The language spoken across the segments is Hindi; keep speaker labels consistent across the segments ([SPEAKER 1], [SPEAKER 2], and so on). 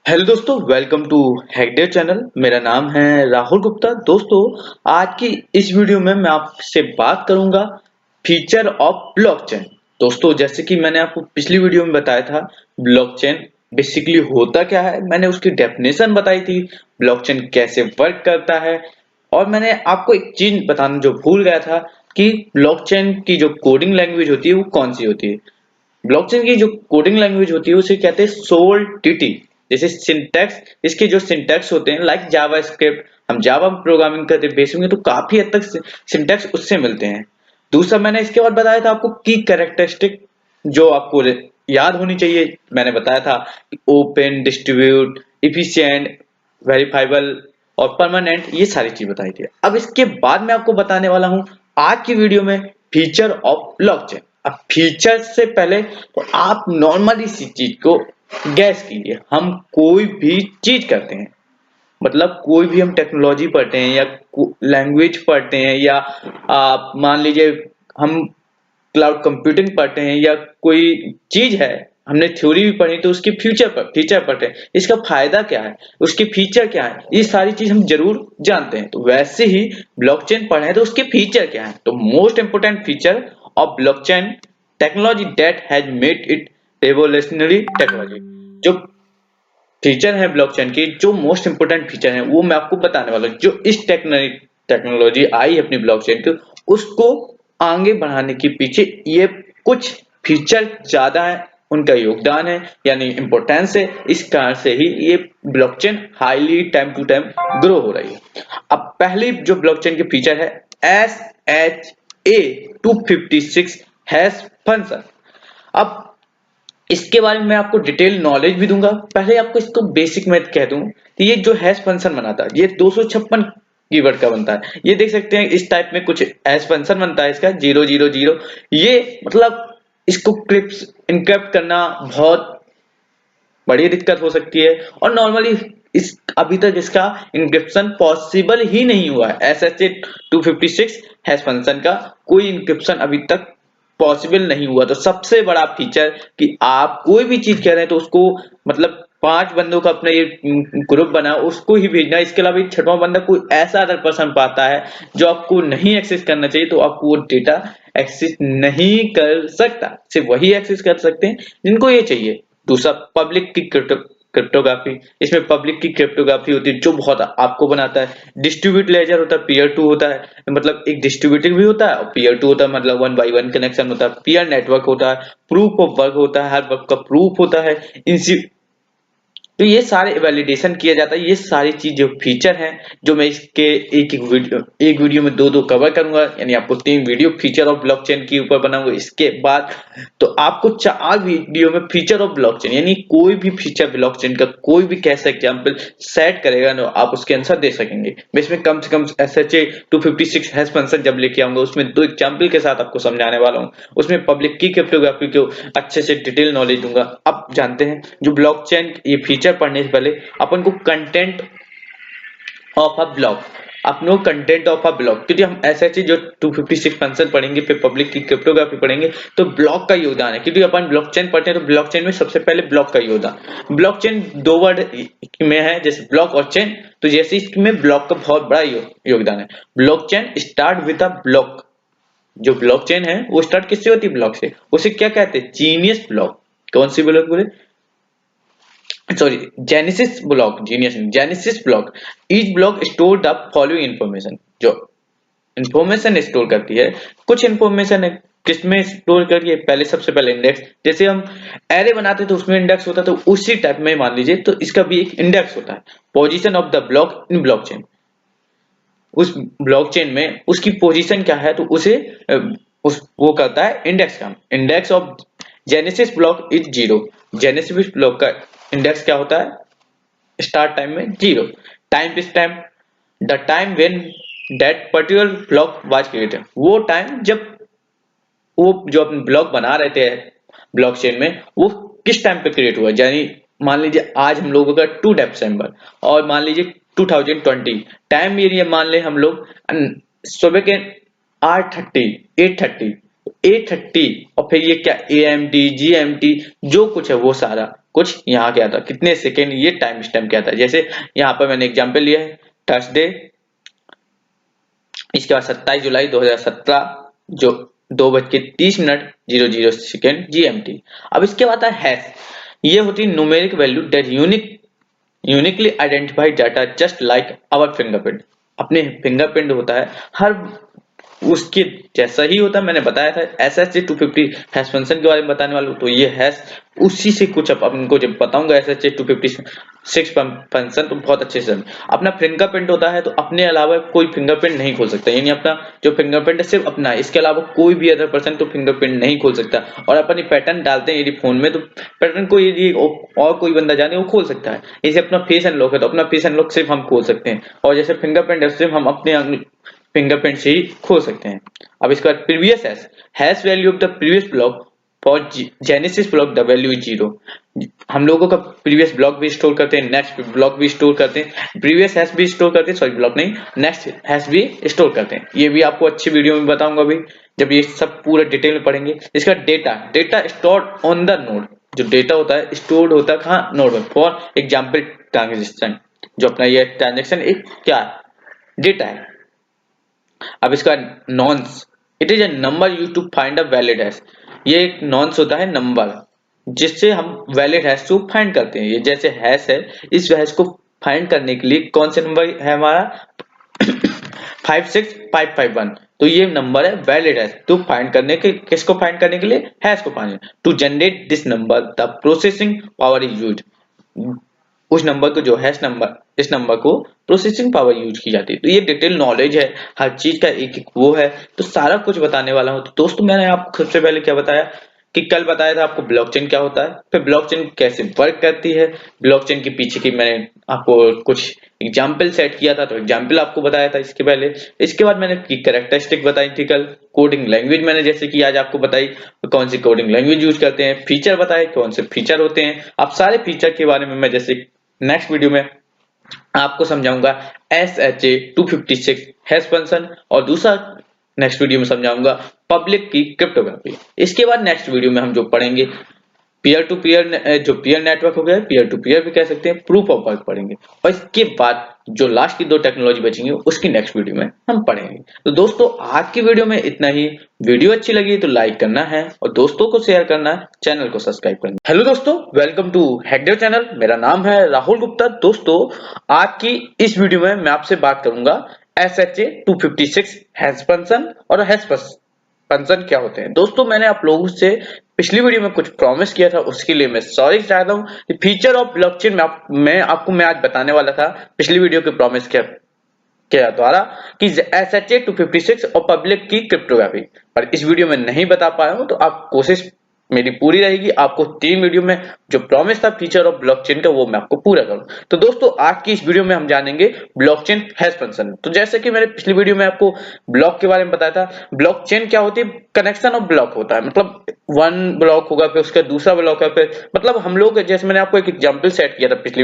[SPEAKER 1] हेलो दोस्तों, वेलकम टू हैकडेव चैनल। मेरा नाम है राहुल गुप्ता। दोस्तों, आज की इस वीडियो में मैं आपसे बात करूंगा फीचर ऑफ ब्लॉकचेन। दोस्तों, जैसे कि मैंने आपको पिछली वीडियो में बताया था, ब्लॉकचेन बेसिकली होता क्या है, मैंने उसकी डेफिनेशन बताई थी, ब्लॉकचेन कैसे वर्क करता है। और मैंने आपको एक चीज बताना जो भूल गया था कि ब्लॉकचेन की जो कोडिंग लैंग्वेज होती है वो कौन सी होती है। ब्लॉकचेन की जो कोडिंग लैंग्वेज होती है उसे कहते हैं सोल्टिटी। जैसे सिंटैक्स, इसके जो सिंटैक्स होते हैं लाइक जावा स्क्रिप्ट, हम जावा प्रोग्रामिंग करते बेसिक में तो काफी हद तक सिंटैक्स उससे मिलते हैं। दूसरा, मैंने इसके बाद बताया था आपको की कैरेक्टरिस्टिक जो आपको याद होनी चाहिए। मैंने बताया था ओपन, डिस्ट्रीब्यूट, इफिशिएंट, वेरीफाइबल और परमानेंट, ये सारी चीज बताई थी। अब इसके बाद मैं आपको बताने वाला हूं आज की वीडियो में फीचर ऑफ ब्लॉकचेन। अब फीचर से पहले तो आप नॉर्मली सी चीज को गैस कीजिए। हम कोई भी चीज करते हैं, मतलब कोई भी हम टेक्नोलॉजी पढ़ते हैं या लैंग्वेज पढ़ते हैं या आप मान लीजिए हम क्लाउड कंप्यूटिंग पढ़ते हैं या कोई चीज है, हमने थ्योरी भी पढ़ी तो उसकी फीचर पढ़ते हैं, इसका फायदा क्या है, उसके फीचर क्या है, ये सारी चीज हम जरूर जानते हैं। तो वैसे ही ब्लॉकचेन पढ़े तो उसके फीचर क्या है। तो most important feature of blockchain technology that has made it revolutionary technology. जो फीचर है ब्लॉकचेन के, जो मोस्ट इंपोर्टेंट फीचर है वो मैं आपको बताने वाला हूँ। जो इस टेक्नोलॉजी आई है अपनी ब्लॉकचेन की, उसको आगे बढ़ाने के पीछे ये कुछ फीचर ज्यादा है, उनका योगदान है यानी इंपोर्टेंस है। इस कारण से ही ये blockchain highly time to time grow हो रही है। अब पहली जो ब्लॉकचेन की फीचर है SHA-256 हैश फंक्शन। अब इसके बारे में मैं आपको डिटेल नॉलेज भी दूंगा। पहले आपको इसको बेसिक में कह दूं कि ये जो हैश फंक्शन बनाता है ये 256 कीवर्ड का बनता है। ये देख सकते हैं इस टाइप में कुछ हैश फंक्शन बनता है इसका 000। ये मतलब इसको इनक्रिप्ट करना बहुत बड़ी दिक्कत हो सकती है और नॉर्मली इस अभी तक इसका इंक्रिप्शन पॉसिबल ही नहीं हुआ है। SHA-256 हैश फंक्शन का कोई इंक्रिप्शन अभी तक पॉसिबल नहीं हुआ। तो सबसे बड़ा फीचर कि आप कोई भी चीज कह रहे हैं तो उसको मतलब 5 बंदों का अपना ये ग्रुप बना उसको ही भेजना। इसके अलावा छठवां बंदा कोई ऐसा अदर पर्सन पाता है जो आपको नहीं एक्सेस करना चाहिए तो आपको वो डेटा एक्सेस नहीं कर सकता। सिर्फ वही एक्सेस कर सकते हैं जिनको ये चाहिए। दूसरा, पब्लिक की क्रिप्टोग्राफी। इसमें पब्लिक की क्रिप्टोग्राफी होती है जो बहुत आपको बनाता है। डिस्ट्रीब्यूट लेजर होता है, पीयर टू होता है, मतलब एक डिस्ट्रीब्यूटेड भी होता है और पीयर टू होता है, मतलब 1 by 1 कनेक्शन होता है। पीयर नेटवर्क होता है, प्रूफ ऑफ वर्क होता है, हर वर्क का प्रूफ होता है। तो ये सारे वैलिडेशन किया जाता है। ये सारी चीज जो फीचर हैं जो मैं इसके एक वीडियो में दो कवर करूंगा, यानी आपको 3 वीडियो फीचर ऑफ ब्लॉकचेन के ऊपर बनाऊंगा। इसके बाद तो आपको 4 वीडियो में फीचर ऑफ ब्लॉकचेन, यानी कोई भी फीचर ब्लॉकचेन का कोई भी कैसे एग्जांपल सेट करेगा ना आप उसके आंसर दे सकेंगे। मैं इसमें कम से कम SHA-256 हैश फंक्शन जब लेके आऊंगा उसमें 2 एग्जांपल के साथ आपको समझाने वाला हूँ। उसमें पब्लिक की क्रिप्टोग्राफी को अच्छे से डिटेल नॉलेज दूंगा। अब जानते हैं जो ब्लॉकचेन ये फीचर पढ़ने से पहले अपन को कंटेंट ऑफ अ ब्लॉक, अपनो कंटेंट ऑफ अ ब्लॉक, क्योंकि हम ऐसे चीज जो 256 फंक्शन पढ़ेंगे फिर पब्लिक की क्रिप्टोग्राफी पढ़ेंगे तो ब्लॉक का योगदान है। क्योंकि अपन ब्लॉकचेन पढ़ते हैं तो ब्लॉकचेन में सबसे पहले ब्लॉक का योगदान। ब्लॉकचेन 2 वर्ड में है, जैसे ब्लॉक और चेन, तो जैसे इसमें ब्लॉक का बहुत बड़ा योगदान है। Blockchain start with a block. जो ब्लॉकचेन है वो स्टार्ट किससे होती है? ब्लॉक से। उसे क्या कहते हैं? Genius block. कौन सी ब्लॉक बोले? Sorry, genesis block. Genius genesis block. Each block store the following information. जो इंफॉर्मेशन स्टोर करती है, कुछ इंफॉर्मेशन है किसमें स्टोर करिए? पहले सबसे पहले इंडेक्स। जैसे हम एरे बनाते तो उसमें इंडेक्स होता तो उसी टाइप में मान लीजिए तो इसका भी एक इंडेक्स होता है। Position of the block in blockchain. उस ब्लॉकचेन में उसकी पोजीशन क्या है तो उसे उस वो करता है इंडेक्स काम। Index of genesis block is 0। Genesis block का इंडेक्स क्या होता है? स्टार्ट टाइम में 0। Time stamp, the time when that particular block was created. वो टाइम जब वो जो अपन ब्लॉक बना रहे थे ब्लॉकचेन में वो किस टाइम पे क्रिएट हुआ। यानी मान लीजिए आज हम लोगों का 2 दिसंबर और मान लीजिए 2020 टाइम एरिया मान ले हम लोग सुबह के 8:30 8:30 और फिर ये क्या AMT GMT जो कुछ है वो सारा कुछ यहाँ क्या था, कितने सेकेंड ये टाइम स्टैम्प क्या था। जैसे यहाँ पर मैंने एग्जांपल लिया है थर्सडे, इसके बाद 27 जुलाई 2017 जो 2:30 GMT। अब इसके बाद है हैश, ये होती है numeric value that uniquely identified data just like our fingerprint. अपने फिंगरप्रिंट होता है हर उसके जैसा ही होता है। मैंने बताया था SHA 250 हैश फंक्शन के बारे में बताने वाला हूं, तो ये हैश उसी से कुछ अब इनको जब बताऊंगा SHA 256 फंक्शन तो बहुत अच्छे से। अपना फिंगरप्रिंट होता है तो अपने अलावा कोई फिंगरप्रिंट नहीं खोल सकता, यानी अपना जो फिंगरप्रिंट है सिर्फ अपना, इसके अलावा कोई भी अदर पर्सन तो फिंगरप्रिंट नहीं खोल सकता। और अपनी पैटर्न डालते हैं यदि फोन में तो पैटर्न को यदि और कोई बंदा जाने वो खोल सकता है। जैसे अपना फेस अनलॉक है तो अपना फेस अनलॉक सिर्फ हम खोल सकते हैं, और जैसे फिंगरप्रिंट है सिर्फ हम अपने फिंगरप्रिंट से ही खोल सकते हैं। अब इसके बाद previous hash value of the previous block for genesis block the value is 0। हम लोगों का प्रीवियस ब्लॉक भी स्टोर करते हैं, नेक्स्ट ब्लॉक भी स्टोर करते हैं, प्रीवियस हैश भी स्टोर करते हैं, सॉरी ब्लॉक नहीं नेक्स्ट हैश भी स्टोर करते हैं। ये भी आपको अच्छी वीडियो में बताऊंगा अभी जब ये सब पूरा डिटेल में पढ़ेंगे। इसका data stored on the node, जो डेटा होता है स्टोर्ड होता है कहाँ, नोड में। फॉर एग्जाम्पल ट्रांजेक्शन, जो अपना ये ट्रांजेक्शन एक क्या डेटा है। अब इसका nonce, it is a number used to find a valid hash. ये एक नॉन्स होता है नंबर जिससे हम वैलिड हैश को फाइंड करते हैं। ये जैसे हैश है, इस हैश को फाइंड करने के लिए कौन से नंबर है हमारा 56551, तो ये नंबर है वैलिड हैश। तो फाइंड करने के किसको फाइंड करने के लिए, हैश को find. To generate this number the processing power is used, उस नंबर को जो हैश नंबर इस नंबर को प्रोसेसिंग पावर यूज की जाती है। तो ये डिटेल नॉलेज है, हर चीज का एक एक वो है, तो सारा कुछ बताने वाला हूं। तो दोस्तों मैंने आपको सबसे पहले क्या बताया कि कल बताया था आपको ब्लॉकचेन क्या होता है, फिर ब्लॉकचेन कैसे वर्क करती है, ब्लॉकचेन के पीछे की मैंने आपको कुछ एग्जाम्पल सेट किया था तो एग्जाम्पल आपको बताया था इसके पहले। इसके बाद मैंने की कैरेक्टरिस्टिक बताई थी कल, कोडिंग लैंग्वेज मैंने जैसे कि आज आपको बताई कौन सी कोडिंग लैंग्वेज यूज करते हैं, फीचर बताए कौन से फीचर होते हैं। अब सारे फीचर के बारे में मैं जैसे नेक्स्ट वीडियो में आपको समझाऊंगा SHA 256 हैश फंक्शन, और दूसरा नेक्स्ट वीडियो में समझाऊंगा पब्लिक की क्रिप्टोग्राफी। इसके बाद नेक्स्ट वीडियो में हम जो पढ़ेंगे पीयर टू पीयर, जो पीयर नेटवर्क हो गया, पीयर टू पीयर भी कह सकते हैं, प्रूफ ऑफ वर्क पढ़ेंगे। और इसके बाद जो लास्ट की 2 टेक्नोलॉजी बचेंगी उसकी नेक्स्ट वीडियो में हम पढ़ेंगे। तो दोस्तों आज की वीडियो में इतना ही। वीडियो अच्छी लगी तो लाइक करना है और दोस्तों को शेयर करना है, चैनल को सब्सक्राइब करना है। हेलो दोस्तों, वेलकम टू हैकडेव चैनल। मेरा नाम है राहुल गुप्ता। दोस्तों आज की इस वीडियो में मैं आपसे बात करूंगा SHA 256 हैश फंक्शन और हैश फंक्शन क्या होते हैं। दोस्तों मैंने आप लोगों से पिछली वीडियो में कुछ प्रॉमिस किया था, उसके लिए मैं सॉरी चाहता हूं। फीचर ऑफ ब्लॉकचेन मैं आपको आज बताने वाला था पिछली वीडियो के प्रॉमिस के द्वारा कि SHA 256 और पब्लिक की क्रिप्टोग्राफी, पर इस वीडियो में नहीं बता पाया हूं। तो आप कोशिश मेरी पूरी रहेगी, आपको 3 वीडियो में जो प्रॉमिस था फीचर ऑफ ब्लॉकचेन का वो मैं आपको पूरा करूं। तो दोस्तों आज की इस वीडियो में हम जानेंगे ब्लॉकचेन हैश फंक्शन। तो जैसे कि मैंने पिछली वीडियो में आपको ब्लॉक के बारे में बताया था, ब्लॉकचेन क्या होती है, कनेक्शन ऑफ ब्लॉक होता है। मतलब 1 ब्लॉक होगा फिर उसका दूसरा ब्लॉक है, फिर मतलब हम लोग जैसे मैंने आपको एक एग्जांपल सेट किया था पिछली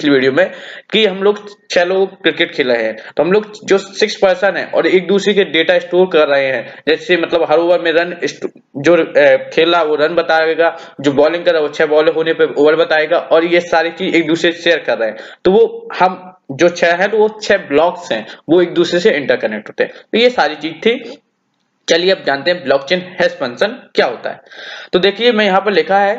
[SPEAKER 1] वीडियो में कि हम लोग 6 लोग क्रिकेट खेल रहे हैं, तो हम लोग जो 6 पर्सन है और एक दूसरे के डेटा स्टोर कर रहे हैं। जैसे मतलब हर ओवर में रन जो खेल रहा है वो रन बताएगा, जो बॉलिंग कर रहा है वो 6 बॉल होने पे ओवर बताएगा, और ये सारी चीज एक दूसरे से शेयर कर रहे हैं। तो वो हम जो 6 है तो वो 6 ब्लॉक्स हैं, वो एक दूसरे से इंटरकनेक्ट होते हैं। तो ये सारी चीज थी। चलिए अब जानते हैं ब्लॉकचेन हैश फंक्शन क्या होता है। तो देखिए मैं यहाँ पर लिखा है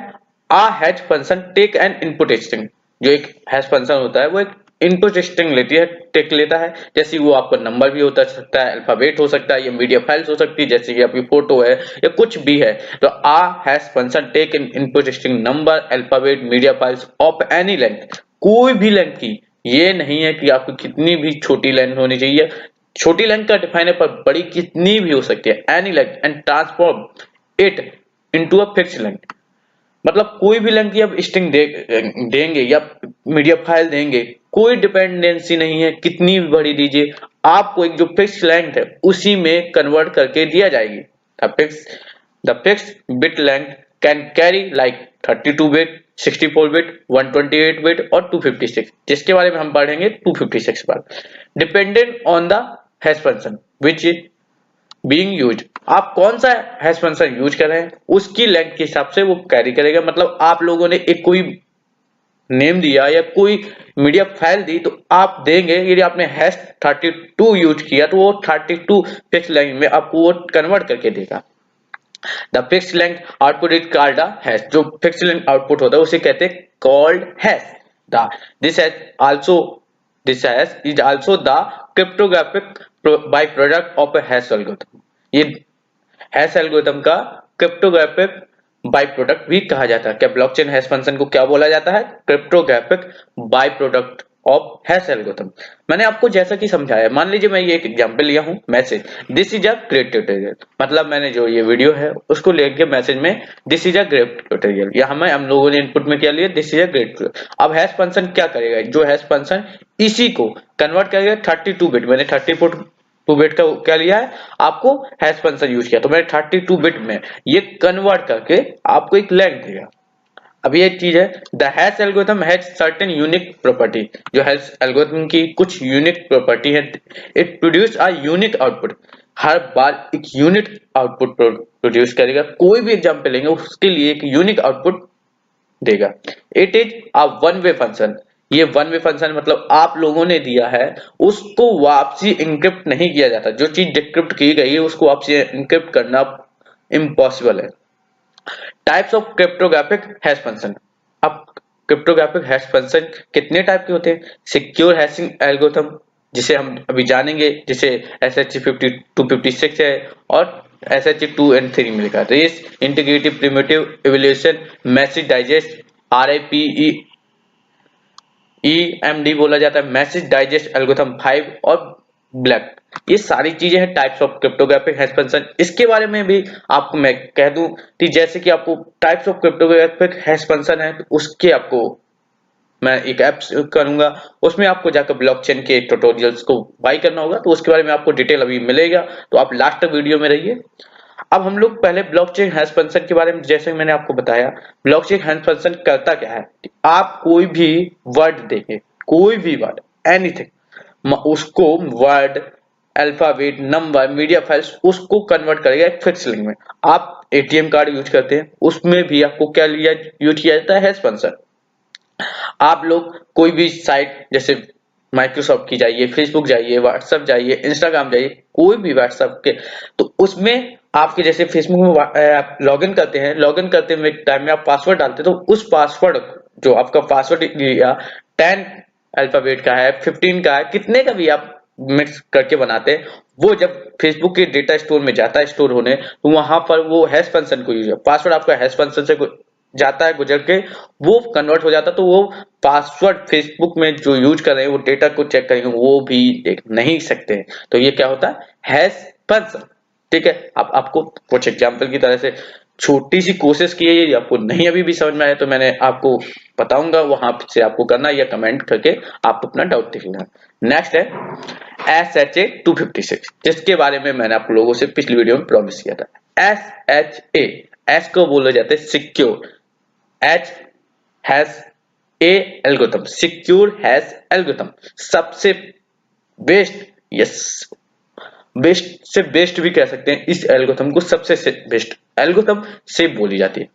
[SPEAKER 1] a hash function take an input string. जो एक हैश फंक्शन होता है वो एक इनपुट स्ट्रिंग लेती है, टेक लेता है। जैसे वो आपका नंबर भी होता सकता है, अल्फाबेट हो सकता है, या मीडिया फाइल्स हो सकती है जैसे कि आपकी फोटो है या कुछ भी है। तो a hash function take in input string number alphabet media files of any length, कोई भी लेंथ की। ये नहीं है कि आपको कितनी भी छोटी लेंथ होनी चाहिए, छोटी लेंथ का डिफाइन है पर बड़ी कितनी भी हो सकती है, any length, and transform it into a fixed length. मतलब कोई भी लेंथ की आप स्ट्रिंग देंगे या मीडिया फाइल देंगे, कोई डिपेंडेंसी नहीं है, कितनी भी बड़ी दीजिए, आपको एक जो फिक्स लेंथ है उसी में कन्वर्ट करके दिया जाएगी। The fix bit length can carry like 32 bit, 64 bit, 128 bit और 256, जिसके बारे में हम पढ़ेंगे 256 बार, dependent on the hash function which being use, आप कौन सा हैश फंक्शन यूज कर रहे हैं उसकी लेंथ के हिसाब से वो कैरी करेगा। मतलब आप लोगों ने एक कोई नेम दिया या कोई मीडिया फाइल दी तो आप देंगे, यदि आपने हैश 32 यूज किया तो वो 32 फिक्स लेंथ में आपको वो कन्वर्ट करके देगा। The fix length output is called a hash, जो फिक्स लेंथ आउटपुट होता है उसे कहते हैं called hash. The this hash also this hash is also the cryptographic by product of a hash algorithm. ये हैश एल्गोरिथम का क्रिप्टोग्राफिक बाय प्रोडक्ट भी कहा जाता है। क्या ब्लॉकचेन हैश फंक्शन को क्या बोला जाता है? Cryptographic by product of hash algorithm. मैंने आपको जैसा कि समझाया, मान लीजिए मैं ये एक एग्जांपल लिया हूं, message this is a great tutorial, मतलब मैंने जो ये वीडियो है उसको लेके मैसेज में this is a great tutorial, या हमें हम लोगों ने इनपुट में क्या लिया this is a great tutorial. अब हैश फंक्शन क्या करेगा? जो हैश फंक्शन इसी को कन्वर्ट करेगा 32 बिट, मैंने 32 बिट का क्या लिया है, आपको हैश फंक्शन यूज किया तो मैंने 32 बिट में ये कन्वर्ट करके आपको एक लेंथ देगा। अब ये चीज है, the hash algorithm has certain unique property, जो हैश एल्गोरिथम की कुछ यूनिक प्रॉपर्टी है। It produce a unique output, हर बार एक यूनिक आउटपुट प्रोड्यूस करेगा। कोई भी एग्जांपल लेंगे उसके लिए एक यूनिक आउटपुट देगा। It is a one way function, ये वन वे फंक्शन मतलब आप लोगों ने दिया है उसको वापसी इंक्रिप्ट नहीं किया जाता, जो चीज डिक्रिप्ट की गई है उसको वापसी इंक्रिप्ट करना इम्पॉसिबल है। Types of cryptographic hash function. अब क्रिप्टोग्राफिक हैश फंक्शन कितने टाइप के होते हैं? सिक्योर हैशिंग एल्गोरिथम, जिसे हम अभी जानेंगे, जिसे SH5256 है, और SH2 and 3 मिलेगा। RACE integrative primitive evaluation message digest RIPE EMD बोला जाता है, मैसेज डाइजेस्ट एल्गोरिथम 5 और ब्लैक। ये सारी चीजें हैं types of cryptographic hash function. इसके बारे में भी आपको मैं कह दूं कि जैसे कि आपको types of cryptographic hash function है तो उसके आपको मैं एक ऐप करूंगा, उसमें आपको जाकर ब्लॉकचेन के ट्यूटोरियल्स को बाय करना होगा, तो उसके बारे में आपको डिटेल अभी मिलेगा, तो आप लास्ट तक वीडियो में रहिए। अब हम लोग पहले ब्लॉकचेन हैश फंक्शन के बारे में, जैसे मैंने आपको बताया ब्लॉकचेन हैश फंक्शन करता क्या है। आप कोई भी वर्ड देंगे, कोई भी वर्ड एनीथिंग, उसको word alphabet number media files उसको कन्वर्ट करेगा एक फिक्स लिंक में। आप एटीएम कार्ड यूज करते हैं उसमें भी आपको क्या लिया यूज किया जाता है हैश फंक्शन। आप लोग कोई भी साइट जैसे माइक्रोसॉफ्ट की जाइए, फेसबुक जाइए, व्हाट्सएप जाइए, इंस्टाग्राम जाइए, कोई भी व्हाट्सएप के, तो उसमें आपके जैसे फेसबुक में आप लॉगिन करते हैं, लॉगिन करते हुए टाइम में आप पासवर्ड डालते हैं, तो उस पासवर्ड जो आपका पासवर्ड लिया 10 अल्फाबेट का है, 15 का है, कितने का भी आप मिक्स करके बनाते हैं, वो जब फेसबुक के डेटा स्टोर में जाता है स्टोर होने, तो वहां पर वो हैश फंक्शन को यूज, पासवर्ड आपका हैश फंक्शन से जाता है गुजर के, वो कन्वर्ट हो जाता है, तो वो पासवर्ड फेसबुक में जो यूज कर रहे हैं वो डेटा को चेक करेंगे, वो भी देख नहीं सकते हैं। तो ये क्या होता है हैश फंक्शन। ठीक है, आप आपको कुछ एग्जांपल की तरह से छोटी सी कोशिश की है, ये आपको नहीं अभी भी समझ में आया तो मैंने आपको बताऊंगा, वहां से आपको करना या कमेंट करके आप अपना डाउट लिख लेना। नेक्स्ट है SHA-256, जिसके बारे में मैंने आप लोगों से पिछली वीडियो में प्रॉमिस किया था। SHA, एस को बोला जाता है सिक्योर, H हैश ए एल्गोरिथम, सिक्योर हैश एल्गोरिथम, सबसे बेस्ट, यस बेस्ट से बेस्ट भी कह सकते हैं, इस एल्गोरिथम को सबसे बेस्ट एल्गोरिथम से बोली जाती है।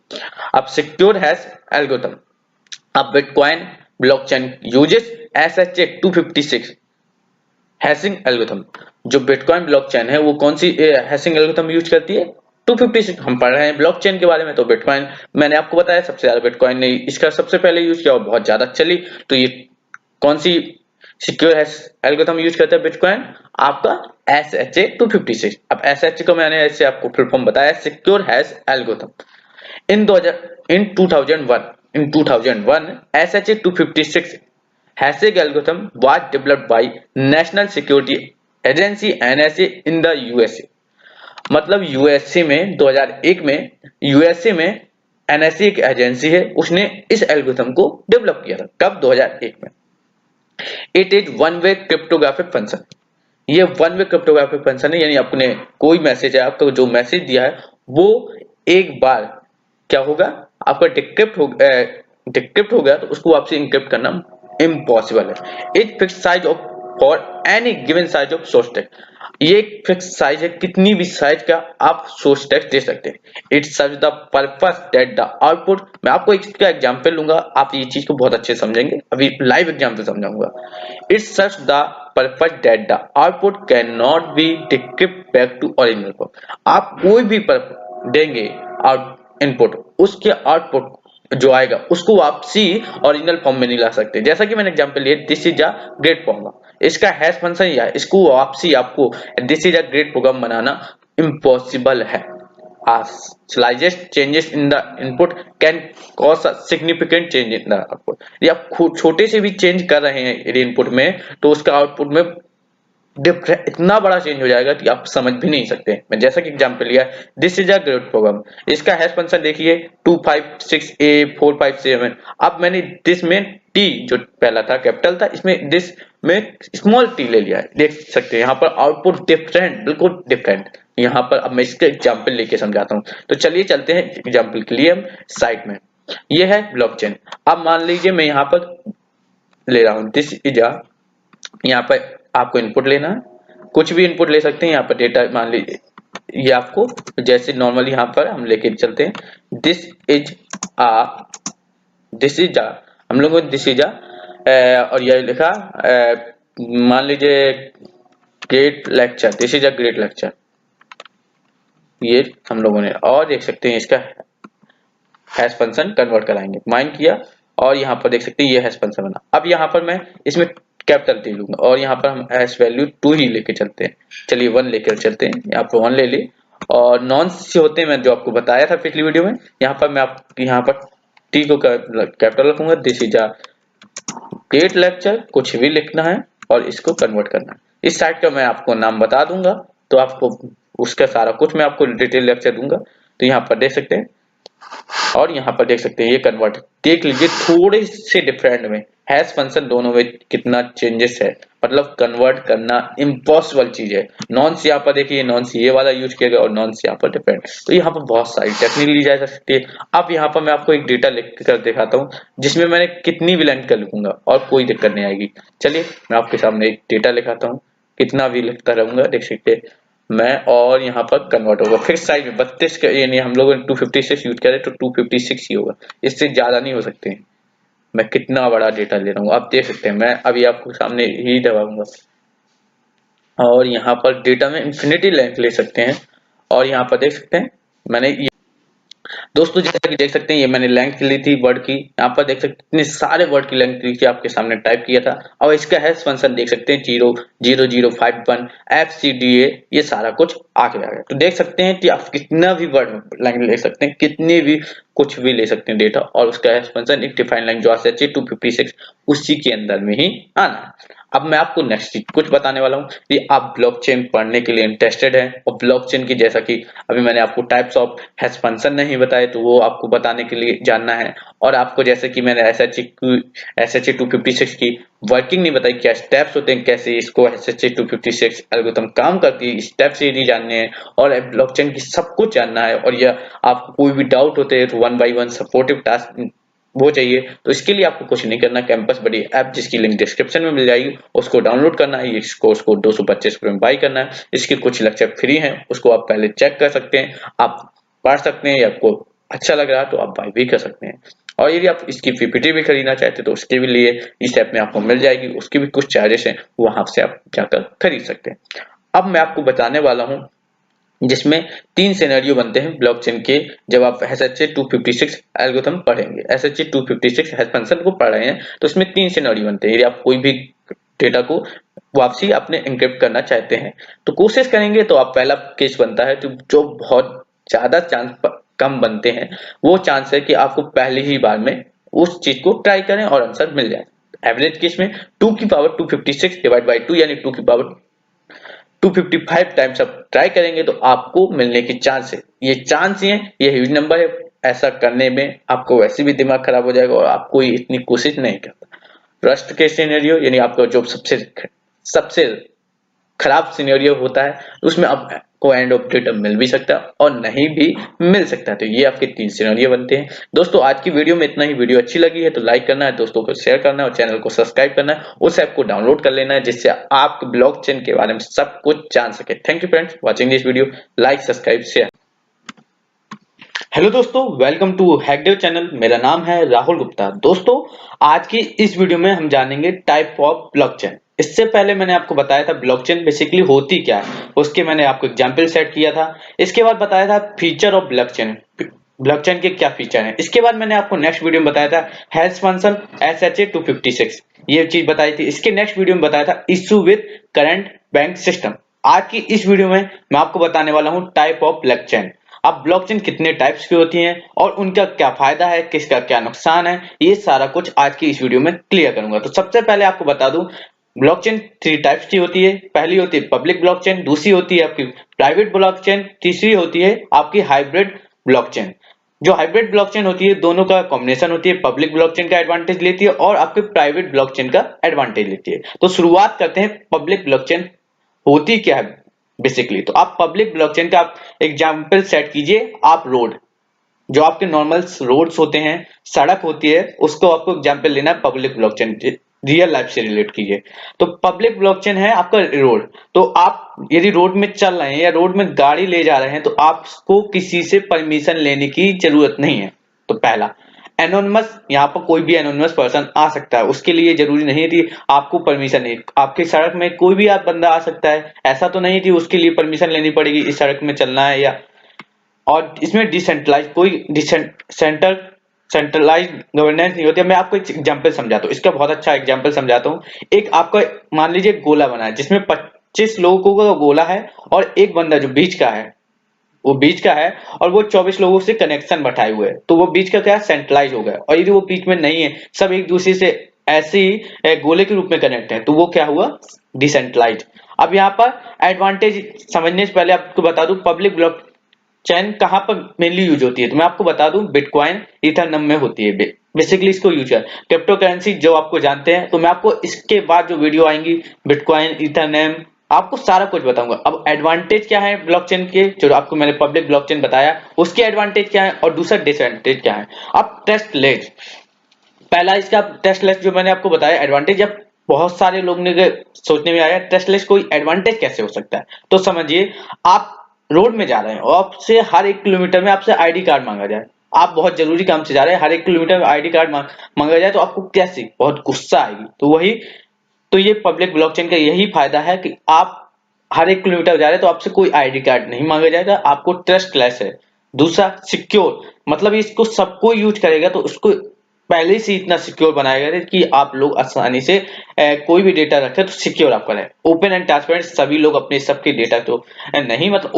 [SPEAKER 1] अब सिक्योर हैश एल्गोरिथम, अब bitcoin blockchain uses SHA-256 hashing algorithm. जो बिटकॉइन ब्लॉकचेन है वो कौन सी हैशिंग एल्गोरिथम यूज करती है? 256। हम पढ़ रहे हैं ब्लॉकचेन के बारे में, तो बिटकॉइन मैंने आपको बताया सबसे ज्यादा बिटकॉइन ने इसका सबसे पहले यूज किया और बहुत ज्यादा चली, तो ये कौन सी सिक्योर हैश एल्गोरिथम यूज करता है बिटकॉइन? आपका SHA-256। अब SHA को मैंने ऐसे आपको फुल फॉर्म बताया, secure hash algorithm. In 2001 SHA-256 hashing algorithm was developed by National Security Agency NSA in the USA। मतलब यूएसए में 2001 में यूएसए में एनएसए एक एजेंसी है, उसने इस एल्गोरिथम को डेवलप किया था। कब? 2001 में। It is one way cryptographic function, ये वन वे क्रिप्टोग्राफिक फंक्शन है, यानी आपने कोई मैसेज है, आपको जो मैसेज दिया है वो एक बार क्या होगा, आपका डिक्रिप्ट हो गया तो उसको वापसी इंक्रिप्ट करना इम्पॉसिबल है। It fix size of for any given size of source text. ये एक फिक्स साइज है, कितनी भी साइज का आप सोर्स टेक्स्ट दे सकते हैं। It serve the purpose that the output, मैं आपको इसका एग्जांपल लूंगा, आप ये चीज को बहुत अच्छे से समझेंगे, अभी लाइव एग्जांपल समझाऊंगा। It serve the purpose that the output can not be decrypt back to original form. आप कोई भी देंगे आउट इनपुट, उसके आउटपुट जो आएगा उसको वापसी ओरिजिनल फॉर्म में नहीं ला सकते। जैसा कि मैंने एग्जांपल लिया, this is a great formula, इसका हैश फंक्शन या इसको वापसी आपको this is a great program बनाना इम्पॉसिबल है। Slightest changes in the input can cause a significant change in the output। ये आप छोटे से भी चेंज कर रहे हैं यदि इनपुट में, तो उसका आउटपुट में इतना बड़ा चेंज हो जाएगा कि आप समझ भी नहीं सकते। मैं जैसा कि एग्जांपल लिया, this is a great program, इसका हैश फंक्शन देखिए 256A457। अब मैंने दिस में टी जो पहला था कैपिटल था, इसमें दिस में स्मॉल टी ले लिया है, देख सकते हैं यहाँ पर आउटपुट डिफरेंट, बिल्कुल डिफरेंट। यहाँ पर अब मैं इसका एग्जांपल लेके समझाता हूँ। तो चलिए चलते हैं एग्जांपल के लिए हम साइट में। ये है ब्लॉकचेन। अब मान लीजिए मैं यहाँ पर ले रहा हूँ दिस इज अ, यहाँ पर आपको इनपुट लेना है, कुछ भी इनपुट ले सकते हैं। यहाँ पर डेटा मान लीजिए ये आपको जैसे नॉर्मली यहाँ पर हम लेके चलते हैं, दिस इज अ हम लोगों दिस इज अ और ये लिखा मान लीजिए great lecture, this is a great lecture, ये हम लोगों ने, और देख सकते हैं इसका हैश फंक्शन कन्वर्ट कराएंगे, माइंड किया और यहाँ पर देख सकते हैं ये हैश फंक्शन बना। अब यहाँ पर मैं इसमें कैपिटल टी लूंगा और यहाँ पर हम हैश वैल्यू 2 ही लेके चलते हैं। चलिए 1 लेकर चलते हैं, यहाँ पर 1 ले ली और नॉन से होते हैं, मैं जो आपको बताया था पिछली वीडियो में। यहाँ पर मैं यहाँ पर टी को कैपिटल रखूंगा, this is a great lecture, कुछ भी लिखना है और इसको कन्वर्ट करना है। इस साइट का मैं आपको नाम बता दूंगा, तो आपको उसका सारा कुछ मैं आपको डिटेल लेक्चर दूंगा। तो यहाँ पर देख सकते हैं और यहाँ पर देख सकते हैं ये कन्वर्ट, देख लीजिए थोड़े से डिफरेंट में हैश फंक्शन दोनों में कितना चेंजेस है, मतलब कन्वर्ट करना इम्पॉसिबल चीज है। नॉन से यहाँ पर देखिए, नॉन से ये वाला यूज किया गया और नॉन से यहाँ पर डिफरेंट, तो यहाँ पर बहुत सारी टेक्निक ली जा सकती है। अब यहाँ पर मैं आपको एक डेटा लिख कर दिखाता हूँ जिसमें मैंने कितनी भी लेंथ कर लिखूंगा और कोई दिक्कत नहीं आएगी। चलिए मैं आपके सामने एक डेटा लिखाता हूँ, कितना भी लिखता रहूंगा, देख सकते हैं मैं, और यहाँ पर कन्वर्ट होगा फिक्स साइज में 32 का, यानी हम लोग 256 यूज करें तो 256 ही होगा, इससे ज्यादा नहीं हो सकते। मैं कितना बड़ा डेटा ले रहा हूँ आप देख सकते हैं, मैं अभी आपको सामने ही दबाऊंगा और यहाँ पर डेटा में इंफिनिटी लेंथ ले सकते हैं। और यहाँ पर देख सकते हैं मैंने दोस्तों जैसा कि देख सकते हैं ये मैंने लेंथ ली थी वर्ड की, यहाँ पर देख सकते हैं इतने सारे वर्ड की लेंथ ली थी, आपके सामने टाइप किया था। और इसका हैश फंक्शन देख सकते हैं 00051 FCDA, ये सारा कुछ आगे आ गया। तो देख सकते हैं कि आप कितना भी वर्ड लेंथ ले सकते हैं, कितने भी कुछ भी ले सकते हैं डेटा, और उसका हैश फंक्शन एक डिफाइंड लेंथ जो SHA 256 उसी के अंदर में ही आना है। अब मैं आपको नेक्स्ट कुछ बताने वाला हूँ कि आप ब्लॉकचेन पढ़ने के लिए इंटरेस्टेड हैं और ब्लॉकचेन की, जैसा कि अभी मैंने आपको टाइप्स ऑफ हैश फंक्शन नहीं बताए, तो वो आपको बताने के लिए जानना है। और आपको जैसे कि मैंने SHA 256 की वर्किंग नहीं बताई, क्या स्टेप्स होते हैं, कैसे इसको SHA 256 एल्गोरिथम काम करती है, स्टेप्स यदि जानने हैं और ब्लॉकचेन की सब कुछ जानना है, और यह आपको कोई भी डाउट होते हैं तो 1 by 1 सपोर्टिव टास्क वो चाहिए, तो इसके लिए आपको कुछ नहीं करना, कैंपस बड़ी ऐप जिसकी लिंक डिस्क्रिप्शन में मिल जाएगी, उसको डाउनलोड करना है। इस कोर्स को 225 रुपए में बाई करना है। इसके कुछ लेक्चर फ्री हैं, उसको आप पहले चेक कर सकते हैं, आप पढ़ सकते हैं, या आपको अच्छा लग रहा है तो आप बाई भी कर सकते हैं। और यदि आप इसकी पीपीटी भी खरीदना चाहते हैं तो उसके भी लिए इस ऐप में आपको मिल जाएगी, उसके भी कुछ चार्जेस हैं, वहां से आप जाकर खरीद सकते हैं। अब मैं आपको बताने वाला हूँ जिसमें 3 सिनेरियो बनते हैं ब्लॉकचेन के, जब आप SHA 256 एल्गोरिथम पढ़ेंगे, SHA 256 हैश फंक्शन को पढ़ रहे हैं, तो इसमें 3 सिनेरियो बनते हैं। यदि आप कोई भी डेटा को वापसी अपने एन्क्रिप्ट करना चाहते हैं तो कोशिश करेंगे, तो आप पहला केस बनता है, तो जो बहुत ज्यादा चांस कम बनते हैं, वो चांस है कि आपको पहली ही बार में उस चीज को ट्राई करें और आंसर मिल जाए। एवरेज केस में 2 की पावर 256 डिवाइड बाई 2 यानी 2 की पावर 255 टाइम्स आप ट्राई करेंगे तो आपको मिलने की चांस है। ये चांस ही है, ये ह्यूज नंबर है। ऐसा करने में आपको वैसे भी दिमाग खराब हो जाएगा और आपको इतनी कोशिश नहीं करता। वर्स्ट केस सिनेरियो यानी आपका जो सबसे खराब सिनेरियो होता है, उसमें आप को एंड ऑफ डेट मिल भी सकता है और नहीं भी मिल सकता है। तो ये आपके 3 सिनेरियो बनते हैं। दोस्तों आज की वीडियो में इतना ही। वीडियो अच्छी लगी है तो लाइक करना है, दोस्तों को शेयर करना है और चैनल को सब्सक्राइब करना है। उस ऐप को डाउनलोड कर लेना है जिससे आप ब्लॉकचेन के बारे में सब कुछ जान सके। Thank you friends watching this video. Like subscribe share. Hello दोस्तों, वेलकम टू हैकडेव चैनल। मेरा नाम है राहुल गुप्ता। दोस्तों आज की इस वीडियो में हम जानेंगे टाइप ऑफ ब्लॉकचेन। इससे पहले मैंने आपको बताया था ब्लॉकचेन बेसिकली होती क्या है, उसके मैंने आपको एग्जांपल सेट किया था। इसके बाद बताया था फीचर ऑफ ब्लॉकचेन, ब्लॉकचेन के क्या फीचर हैं। इसके बाद मैंने आपको नेक्स्ट वीडियो में बताया था हैश फंक्शन SHA-256, ये चीज बताई थी। इसके नेक्स्ट वीडियो में बताया था issue with current bank system. आज की इस वीडियो में मैं आपको बताने वाला हूं टाइप ऑफ ब्लॉकचेन। अब ब्लॉकचेन कितने टाइप्स की होती हैं और उनका क्या फायदा है, किसका क्या नुकसान है, ये सारा कुछ आज की इस वीडियो में क्लियर करूंगा। तो सबसे पहले आपको बता दूं ब्लॉकचेन 3 टाइप्स की होती है। पहली होती है पब्लिक ब्लॉकचेन, दूसरी होती है आपकी प्राइवेट ब्लॉकचेन, तीसरी होती है आपकी हाइब्रिड ब्लॉकचेन। जो हाइब्रिड ब्लॉकचेन होती है दोनों का कॉम्बिनेशन होती है, पब्लिक ब्लॉकचेन का एडवांटेज लेती है और आपके प्राइवेट ब्लॉकचेन का एडवांटेज लेती है। तो शुरुआत करते हैं पब्लिक ब्लॉकचेन होती क्या है बेसिकली। तो आप पब्लिक ब्लॉकचेन का आप एग्जांपल सेट कीजिए। आप रोड, जो आपके नॉर्मल रोड्स होते हैं, सड़क होती है, उसको आपको एग्जांपल लेना है पब्लिक ब्लॉकचेन, रियल लाइफ से रिलेट कीजिए। तो पब्लिक ब्लॉकचेन है आपका रोड। तो आप यदि रोड में चल रहे हैं या रोड में गाड़ी ले जा रहे हैं तो आपको किसी से परमिशन लेने की जरूरत नहीं है। तो पहला एनोनिमस, यहाँ पर कोई भी एनोनिमस पर्सन आ सकता है, उसके लिए जरूरी नहीं थी आपको परमिशन नहीं। आपकी सड़क में कोई भी आप बंदा आ सकता है, ऐसा तो नहीं थी उसके लिए परमिशन लेनी पड़ेगी इस सड़क में चलना है या। और इसमें डिसेंट्रलाइज कोई सेंट्रलाइज गवर्नेंस नहीं होती है। मैं आपको एक एग्जांपल समझाता हूँ, इसका बहुत अच्छा एग्जांपल समझाता हूँ। एक आपका मान लीजिए गोला बना है जिसमें 25 लोगों का गोला है और एक बंदा जो बीच का है, वो बीच का है और वो 24 लोगों से कनेक्शन बैठाए हुए है। तो वो बीच का क्या सेंट्रलाइज हो गया। और यदि वो बीच में नहीं है, सब एक दूसरे से ऐसे ही गोले के रूप में कनेक्ट है, तो वो क्या हुआ डिसेंट्रलाइज। अब यहाँ पर एडवांटेज समझने से पहले आपको बता दूं पब्लिक ब्लॉक चैन कहां पर मेनली यूज होती है। तो मैं आपको बता दूं बिटकॉइन इथरनम में होती है बेसिकली इसको यूज है। क्रिप्टो करेंसी जो आपको जानते हैं, तो मैं आपको इसके बाद जो वीडियो आएंगी बिटकॉइन इथरनम आपको सारा कुछ बताऊंगा। अब एडवांटेज क्या है ब्लॉकचेन के, जो आपको मैंने पब्लिक ब्लॉकचेन बताया उसके एडवांटेज क्या है और दूसरा डिसएडवांटेज क्या है। अब ट्रस्टलेस, पहला इसका ट्रस्टलेस जो मैंने आपको बताया एडवांटेज, जब बहुत सारे लोग ने सोचने में आया ट्रस्टलेस कोई एडवांटेज कैसे हो सकता है। तो समझिए आप रोड में जा रहे हैं और आपसे हर 1 किलोमीटर में आपसे आईडी कार्ड मांगा जाए, आप बहुत जरूरी काम से जा रहे हैं, हर 1 किलोमीटर में आईडी कार्ड मांगा जाए, तो आपको कैसी बहुत गुस्सा आएगी। तो वही, तो ये पब्लिक ब्लॉकचेन का यही फायदा है कि आप हर 1 किलोमीटर जा रहे हैं तो आपसे कोई आईडी कार्ड नहीं मांगा जाएगा, आपको ट्रस्टलेस है। दूसरा सिक्योर, मतलब इसको सबको यूज करेगा तो उसको पहले से इतना सिक्योर बनाया गया है कि आप लोग आसानी से कोई भी डेटा रखें तो सिक्योर आपका रहे। ओपन एंड ट्रांसपेरेंट, सभी लोग अपने सबके डेटा तो नहीं, मतलब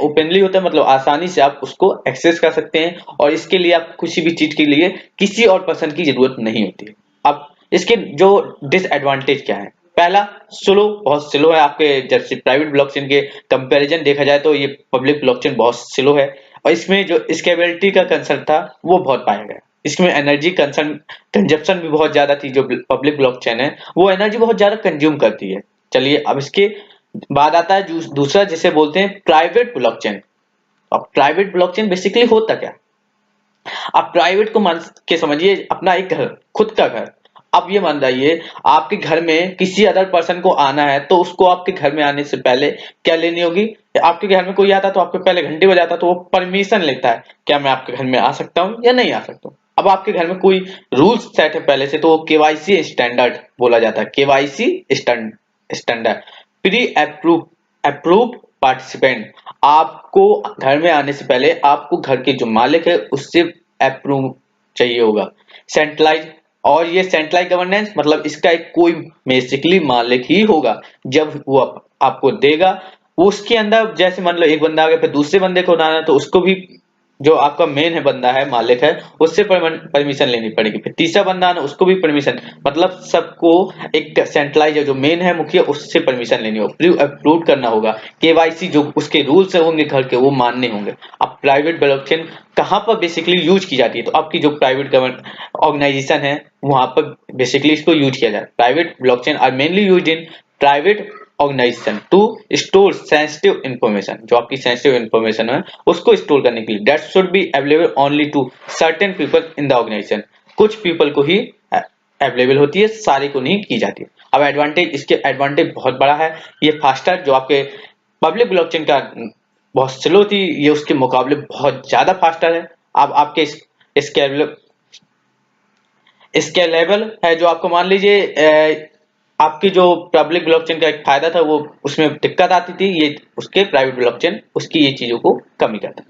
[SPEAKER 1] ओपनली होता है, मतलब आसानी से आप उसको एक्सेस कर सकते हैं और इसके लिए आप किसी भी चीज के लिए किसी और पर्सन की जरूरत नहीं होती है। अब इसके जो डिसएडवांटेज क्या है, पहला स्लो, बहुत स्लो है आपके जैसे प्राइवेट ब्लॉकचेन के कंपैरिजन देखा जाए तो ये पब्लिक ब्लॉकचेन बहुत स्लो है। और इसमें जो स्केलेबिलिटी का कंसर्न था वो बहुत पाया गया। इसमें एनर्जी कंजप्शन भी बहुत ज्यादा थी। जो पब्लिक ब्लॉकचेन है वो एनर्जी बहुत ज्यादा कंज्यूम करती है। चलिए अब इसके बाद आता है दूसरा जिसे बोलते हैं प्राइवेट ब्लॉकचेन। अब प्राइवेट ब्लॉकचेन बेसिकली होता क्या, आप प्राइवेट को मान के समझिए अपना एक घर, खुद का घर। अब ये मान जाइए आपके घर में किसी अदर पर्सन को आना है तो उसको आपके घर में आने से पहले क्या लेनी होगी। आपके घर में कोई आता तो आपके पहले घंटे बजाता तो वो परमिशन लेता है, क्या मैं आपके घर में आ सकता हूँ या नहीं आ सकता हूँ। अब आपके घर में कोई रूल्स सेट है पहले से, तो वो केवाईसी स्टैंडर्ड बोला जाता है, KYC standard pre approved participant. आपको घर में आने से पहले आपको घर के जो मालिक है उससे अप्रूव चाहिए होगा। सेंट्रलाइज, और ये सेंट्रलाइज गवर्नेंस मतलब इसका एक कोई बेसिकली मालिक ही होगा, जब वो आपको देगा वो उसके अंदर, जैसे मान लो एक बंदा आ गया फिर दूसरे बंदे को उठाना तो उसको भी जो आपका मेन है बंदा है मालिक है उससे परमिशन लेनी पड़ेगी। फिर तीसरा बंदा आना उसको भी परमिशन, मतलब सबको एक सेंट्रलाइज जो मेन है मुखिया उससे परमिशन लेनी होगी, अप्रूव करना होगा। केवाईसी जो उसके रूल्स होंगे घर के वो मानने होंगे। अब प्राइवेट ब्लॉकचेन कहां पर बेसिकली यूज की जाती है, तो आपकी जो प्राइवेट गवर्नमेंट ऑर्गेनाइजेशन है वहां पर बेसिकली इसको यूज किया जाए। Private blockchain are mainly used in private organization to store sensitive information, जो आपकी सेंसिटिव इंफॉर्मेशन है उसको स्टोर करने के लिए, that should be available only to certain people in the organization, कुछ पीपल को ही अवेलेबल होती है, सारे को नहीं की जाती। अब एडवांटेज, इसके एडवांटेज बहुत बड़ा है, ये फास्टर, जो आपके पब्लिक ब्लॉकचेन का बहुत स्लो थी, ये उसके मुकाबले बहुत ज्यादा फास्टर है। अब आपके स्केलेबल है, जो आपको मान लीजिए आपकी जो पब्लिक ब्लॉकचेन का एक फायदा था वो उसमें दिक्कत आती थी, ये उसके प्राइवेट ब्लॉकचेन उसकी ये चीजों को कमी करता है।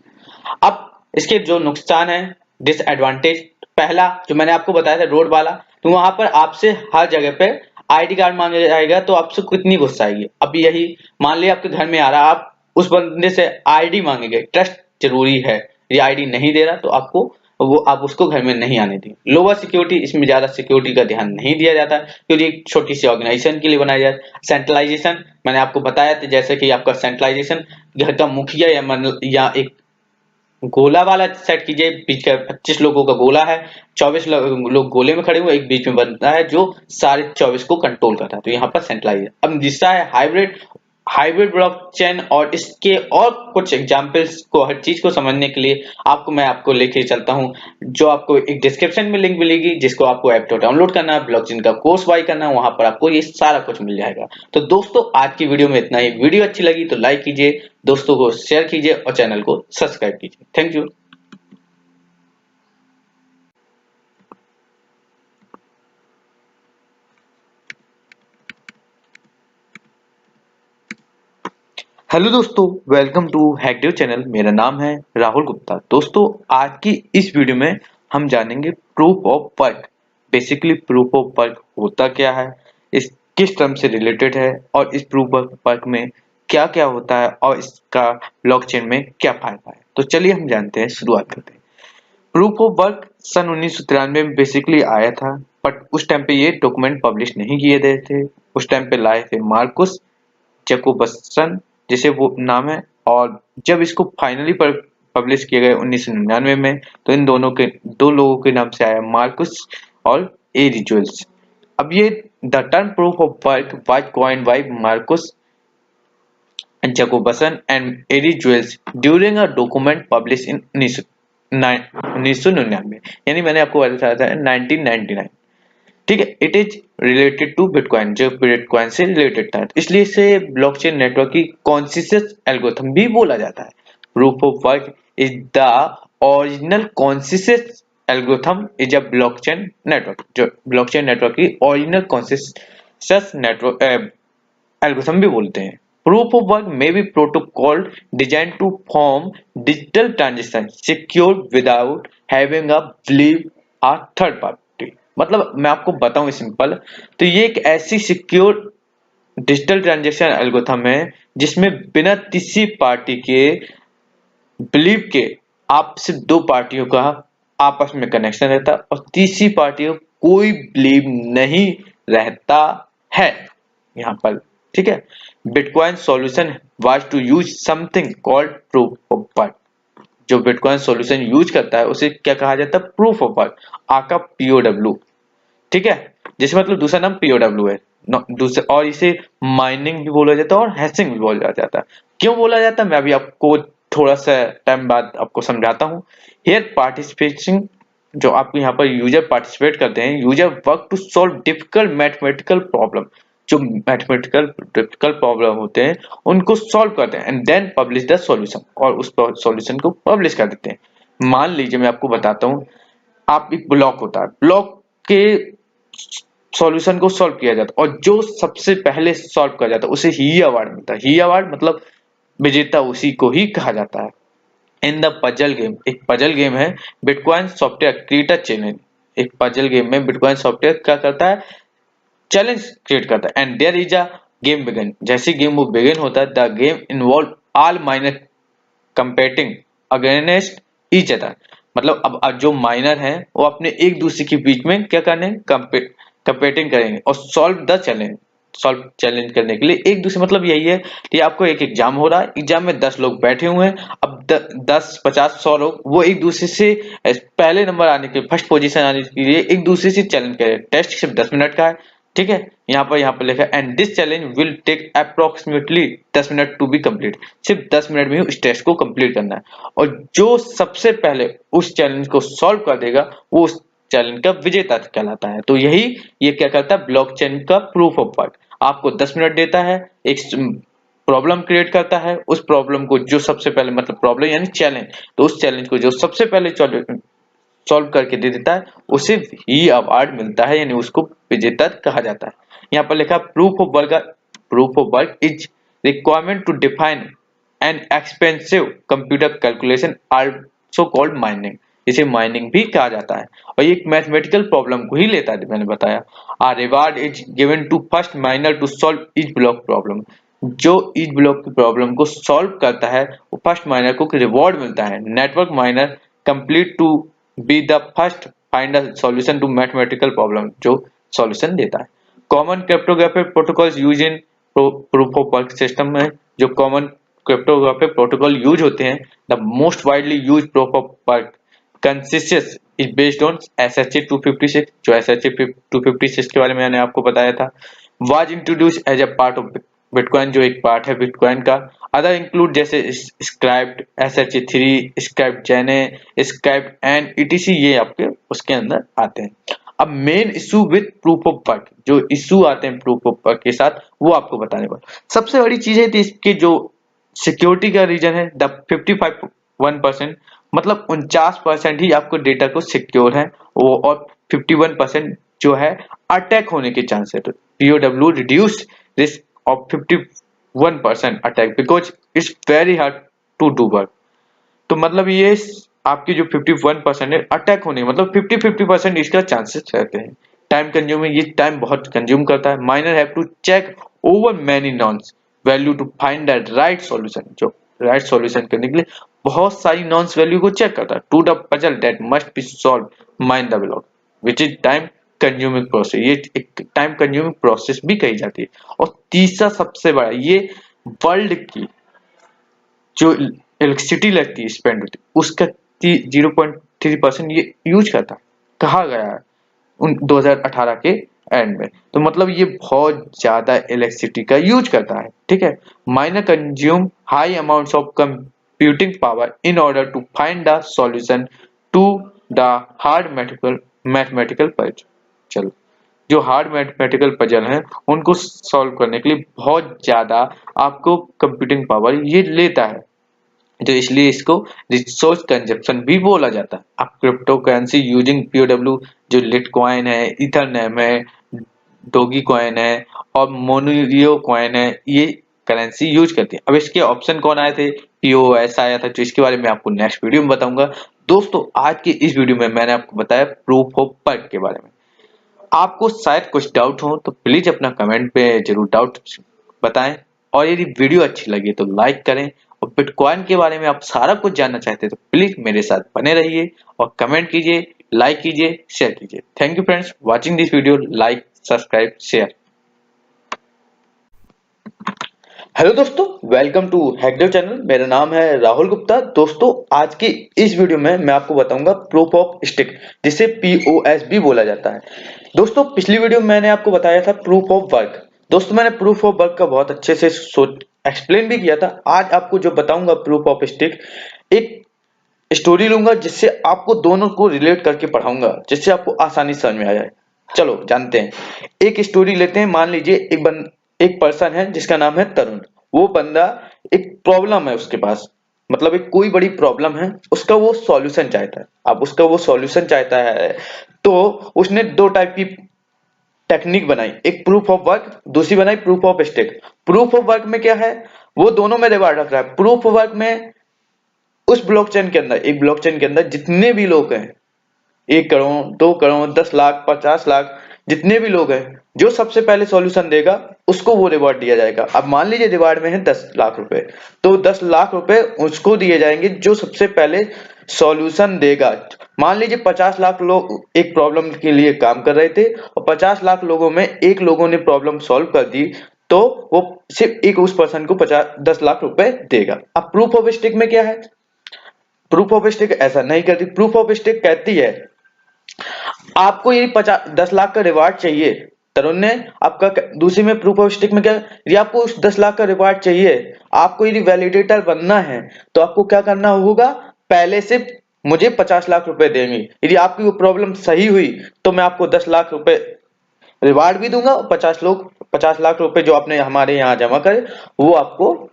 [SPEAKER 1] अब इसके जो नुकसान है, डिसएडवांटेज, पहला जो मैंने आपको बताया था रोड वाला, तो वहां पर आपसे हर जगह पे आईडी कार्ड मांगा जाएगा, तो आपसे कितनी गुस्सा आएगी। अब यही मान लिया आपके घर में आ रहा, आप उस बंदे से आईडी मांगेंगे, ट्रस्ट जरूरी है, ये आईडी नहीं दे रहा तो आपको वो आप उसको घर में नहीं आने दें। लोअर सिक्योरिटी, इसमें ज्यादा सिक्योरिटी का ध्यान नहीं दिया जाता क्योंकि एक छोटी सी ऑर्गेनाइजेशन के लिए बनाया जाए। सेंट्रलाइजेशन मैंने आपको बताया था, जैसे कि आपका सेंट्रलाइजेशन घर का मुखिया या एक गोला वाला सेट कीजिए, बीच का 25 लोगों का गोला है, 24 लोग गोले में खड़े हुए, एक बीच में बनता है जो सारे 24 को कंट्रोल करता है, तो यहाँ पर सेंट्रलाइज। अब दूसरा है हाइब्रिड, हाइब्रिड ब्लॉकचेन, और इसके और कुछ एग्जांपल्स को, हर चीज को समझने के लिए मैं आपको लेके चलता हूं, जो आपको एक डिस्क्रिप्शन में लिंक मिलेगी, जिसको आपको ऐप तो डाउनलोड करना है, ब्लॉकचेन का कोर्स बाय करना है, वहां पर आपको ये सारा कुछ मिल जाएगा। तो दोस्तों आज की वीडियो में इतना ही, वीडियो अच्छी लगी तो लाइक कीजिए, दोस्तों को शेयर कीजिए और चैनल को सब्सक्राइब कीजिए। Thank you. हेलो दोस्तों, वेलकम टू हैकडेव चैनल। मेरा नाम है राहुल गुप्ता। दोस्तों आज की इस वीडियो में हम जानेंगे proof of work. Basically proof of work होता क्या है, इस किस टर्म से रिलेटेड है, और इस प्रूफ ऑफ वर्क में क्या क्या होता है, और इसका ब्लॉकचेन में क्या फायदा है। तो चलिए हम जानते हैं, शुरुआत करते हैं। प्रूफ ऑफ वर्क सन 1993 में बेसिकली आया था, बट उस टाइम पे ये डॉक्यूमेंट पब्लिश नहीं किए गए थे। उस टाइम पे लाए थे मार्कुस जैकोबसन, जिसे वो नाम है, और जब इसको फाइनली पब्लिश किया गया 1999 में, तो इन दोनों के दो लोगों के नाम से आया, मार्कुस और एरिजुअल्स। अब ये the term proof of work was coined by Markus Jakobsson and Ari Juels during a document publish in 1999, यानी मैंने आपको बताया था 1999। ठीक है, it is related to bitcoin, जो बिटकॉइन से रिलेटेड था, इसलिए इसे ब्लॉकचेन नेटवर्क की कॉन्सेंसस एल्गोरिथम भी बोला जाता है। Proof of work is the original consensus algorithm is a blockchain network, जो ब्लॉकचेन नेटवर्क की ओरिजिनल कॉन्सेंसस नेटवर्क एल्गोरिथम भी बोलते हैं। Proof of work may be protocol design to form digital transaction secure without having a believe a third party. मतलब मैं आपको बताऊं सिंपल, तो ये एक ऐसी सिक्योर डिजिटल ट्रांजैक्शन एल्गोरिथम है जिसमें बिना किसी पार्टी के बिलीव के आप सिर्फ दो पार्टियों का आपस में कनेक्शन रहता है, और तीसरी पार्टी को कोई बिलीव नहीं रहता है यहाँ पर। ठीक है, bitcoin solution was to use something called proof of work. जो बिटकॉइन सॉल्यूशन यूज करता है उसे क्या कहा जाता है, proof of work, aka POW. ठीक है, जिसका मतलब दूसरा नाम पीओडब्ल्यू है, दूसरा, और इसे माइनिंग भी बोला जाता है और हैशिंग भी बोला जाता है। क्यों बोला जाता है मैं अभी आपको थोड़ा सा टाइम बाद आपको समझाता हूँ। हियर पार्टिसिपेशन, जो आपको यहाँ पर यूजर पार्टिसिपेट करते हैं, user work to solve difficult mathematical problem, जो मैथमेटिकल डिफिकल्ट प्रॉब्लम होते हैं उनको सॉल्व करते हैं, and then publish the solution, और उस सॉल्यूशन को पब्लिश कर देते हैं। मान लीजिए मैं आपको बताता हूँ, आप एक ब्लॉक होता है, ब्लॉक के सॉल्यूशन को सॉल्व किया जाता है, और जो सबसे पहले सॉल्व किया जाता है उसे ही अवार्ड मिलता है। ही अवार्ड मतलब विजेता उसी को ही कहा जाता है। इन द पजल गेम, एक पजल गेम है, bitcoin software create a challenge. एक पजल गेम में बिटकॉइन सॉफ्टवेयर क्या करता है, चैलेंज क्रिएट करता है, and there is a game begin. जैसे गेम वो बिगिन होता है, the game involve all miner competing against each other. मतलब अब जो माइनर हैं वो अपने एक दूसरे के बीच में क्या करने, कंपेटिंग करेंगे और solve the challenge. Solve challenge करने के लिए एक दूसरे, मतलब यही है कि आपको एक एग्जाम हो रहा है, एग्जाम में 10 लोग बैठे हुए हैं, अब 10 50 100 लोग वो एक दूसरे से पहले नंबर आने के, फर्स्ट पोजीशन आने के लिए एक दूसरे से चैलेंज करें। टेस्ट सिर्फ 10 मिनट का है, ठीक है। यहाँ पर लिखा and this challenge will take approximately 10 minute to be complete. सिर्फ 10 मिनट में ही उस टेस्ट को कंप्लीट करना है और जो सबसे पहले उस चैलेंज को सॉल्व कर देगा वो उस चैलेंज का विजेता कहलाता है। तो यही ये क्या करता है, ब्लॉकचेन का प्रूफ ऑफ वर्क आपको 10 मिनट देता है, एक प्रॉब्लम क्रिएट करता है, उस प्रॉब्लम को जो सबसे पहले, मतलब प्रॉब्लम यानी चैलेंज, तो उस चैलेंज को जो सबसे पहले सॉल्व करके दे देता है उसे ही अवार्ड मिलता है, यानी उसको विजेता कहा जाता है। यहाँ पर लिखा proof of work is requirement to define an expensive computer calculation also called mining, इसे माइनिंग भी कहा जाता है और ये एक मैथमेटिकल प्रॉब्लम को ही लेता है। मैंने बताया a reward is given to first miner to solve each block problem, जो ईच ब्लॉक की प्रॉब्लम को सॉल्व करता है वो फर्स्ट माइनर को रिवॉर्ड मिलता है। Network miner complete to be the first find a solution to mathematical problem, जो सॉल्यूशन देता है। Common cryptographic protocols use in proof of work system में जो कॉमन क्रिप्टोग्राफिक प्रोटोकॉल यूज होते हैं, the most widely use proof of work consistence is based on SHA 256, जो SHA 256 के बारे में मैंने आपको बताया था, was introduced as a part of bitcoin, जो एक पार्ट है बिटकॉइन का। अदर इंक्लूड जैसे स्क्राइप्ड, SHA 3, स्क्राइप्ड जेने, स्क्राइप्ड एंड ETC, ये आपके उसके अंदर आते हैं। अब main issue with proof of work, जो इशू आते हैं प्रूफ ऑफ वर्क के साथ वो आपको बताने वाला। सबसे बड़ी चीज है इसके जो सिक्योरिटी का रीजन है द 51%, मतलब 49% ही आपको डेटा को सिक्योर है वो, और 51% जो है अटैक होने के चांस है। तो POW reduce risk of 51% attack because it's very hard to do work. तो मतलब ये आपकी जो 51% है अटैक होने, मतलब 50-50% इसका चांसेस रहते हैं। टाइम कंज्यूमिंग, ये टाइम बहुत कंज्यूम करता है। Miner have to check over many nonce value to find the right solution, जो राइट सॉल्यूशन करने के लिए बहुत सारी नॉन्स वैल्यू को चेक करता है। To the puzzle that must be solve mind the block which is time consuming process, ये एक टाइम कंज्यूमिंग प्रोसेस भी कही जाती है। और तीसरा सबसे बड़ा, ये वर्ल्ड की जो इलेक्ट्रिसिटी लगती है, स्पेंड होती है, उसका 0.3% ये यूज करता है, कहा गया है 2018 के एंड में। तो मतलब ये बहुत ज्यादा इलेक्ट्रिसिटी का यूज करता है, ठीक है। Miner consume high amounts of computing power in order to find the solution to the hard mathematical puzzle, जो हार्ड मैथमेटिकल पजल हैं उनको सॉल्व करने के लिए बहुत ज्यादा आपको कंप्यूटिंग पावर ये लेता है, तो इसलिए इसको रिसोर्स कंजप्शन भी बोला जाता है। अब क्रिप्टो करेंसी यूजिंग POW, जो लिटकॉइन है, इथरनेम है, डोगी कॉइन है और मोनियो कॉइन है, ये करेंसी यूज करती है। अब इसके ऑप्शन कौन आए थे, POS आया था, जो इसके बारे में आपको नेक्स्ट वीडियो में बताऊंगा। दोस्तों आज की इस वीडियो में मैंने आपको बताया प्रूफ ऑफ वर्क के बारे में। आपको शायद कुछ डाउट हो तो प्लीज अपना कमेंट पे जरूर डाउट बताएं, और यदि वीडियो अच्छी लगी तो लाइक करें, और बिटकॉइन के बारे में आप सारा कुछ जानना चाहते हैं तो प्लीज मेरे साथ बने रहिए और कमेंट कीजिए, लाइक कीजिए, शेयर कीजिए। Thank you friends watching this video, like subscribe share. Hello दोस्तों, वेलकम टू हैकडेव चैनल। मेरा नाम है राहुल गुप्ता। दोस्तों आज की इस वीडियो में मैं आपको बताऊंगा प्रूफ ऑफ स्टिक, जिसे POS भी बोला जाता है। दोस्तों पिछली वीडियो में मैंने आपको बताया था प्रूफ ऑफ वर्क। दोस्तों मैंने प्रूफ ऑफ वर्क का बहुत अच्छे से एक्सप्लेन भी किया था। आज आपको जो बताऊंगा प्रूफ ऑफ स्टिक, एक स्टोरी लूंगा जिससे आपको दोनों को रिलेट करके पढ़ाऊंगा, जिससे आपको आसानी समझ में आ जाए। चलो जानते हैं। एक स्टोरी लेते हैं। मान लीजिए एक पर्सन है जिसका नाम है तरुण। वो बंदा, एक प्रॉब्लम है उसके पास, मतलब एक कोई बड़ी प्रॉब्लम है, उसका वो सॉल्यूशन चाहता है। अब उसका वो सॉल्यूशन चाहता है तो उसने दो टाइप की टेक्निक बनाई, एक प्रूफ ऑफ वर्क, दूसरी बनाई proof of stick. Proof of work में क्या है, वो दोनों में रिवार्ड रख रहा है। प्रूफ ऑफ वर्क में उस ब्लॉकचेन के अंदर, एक ब्लॉकचेन के अंदर जितने भी लोग हैं, 1 करोड़, 2 करोड़, 10 लाख, 50 लाख, जितने भी लोग हैं, जो सबसे पहले सॉल्यूशन देगा उसको वो रिवॉर्ड दिया जाएगा। अब मान लीजिए रिवार्ड में है 10 लाख रुपए, तो 10 लाख रुपए उसको दिए जाएंगे जो सबसे पहले सॉल्यूशन देगा। मान लीजिए 50 लाख लोग एक प्रॉब्लम के लिए काम कर रहे थे और 50 लाख लोगों में एक लोगों ने प्रॉब्लम सॉल्व कर दी, तो वो सिर्फ एक उस पर्सन को 10 लाख रुपए देगा। अब प्रूफ ऑफ स्टिक में क्या है, प्रूफ ऑफ स्टिक ऐसा नहीं करती। प्रूफ ऑफ स्टिक कहती है आपको ये 10 लाख का रिवार्ड चाहिए, तरुण ने आपका दूसरी में प्रूफ ऑफ स्टेक में क्या, यदि आपको उस 10 लाख का रिवार्ड चाहिए, आपको यदि वैलिडेटर बनना है तो आपको क्या करना होगा, पहले से मुझे 50 लाख रुपए देंगे, यदि आपकी वो प्रॉब्लम सही हुई तो मैं आपको 10 लाख रुपए रिवार्ड भी दूंगा और 50 लाख रुपए जो आपने हमारे यहाँ जमा करे वो आपको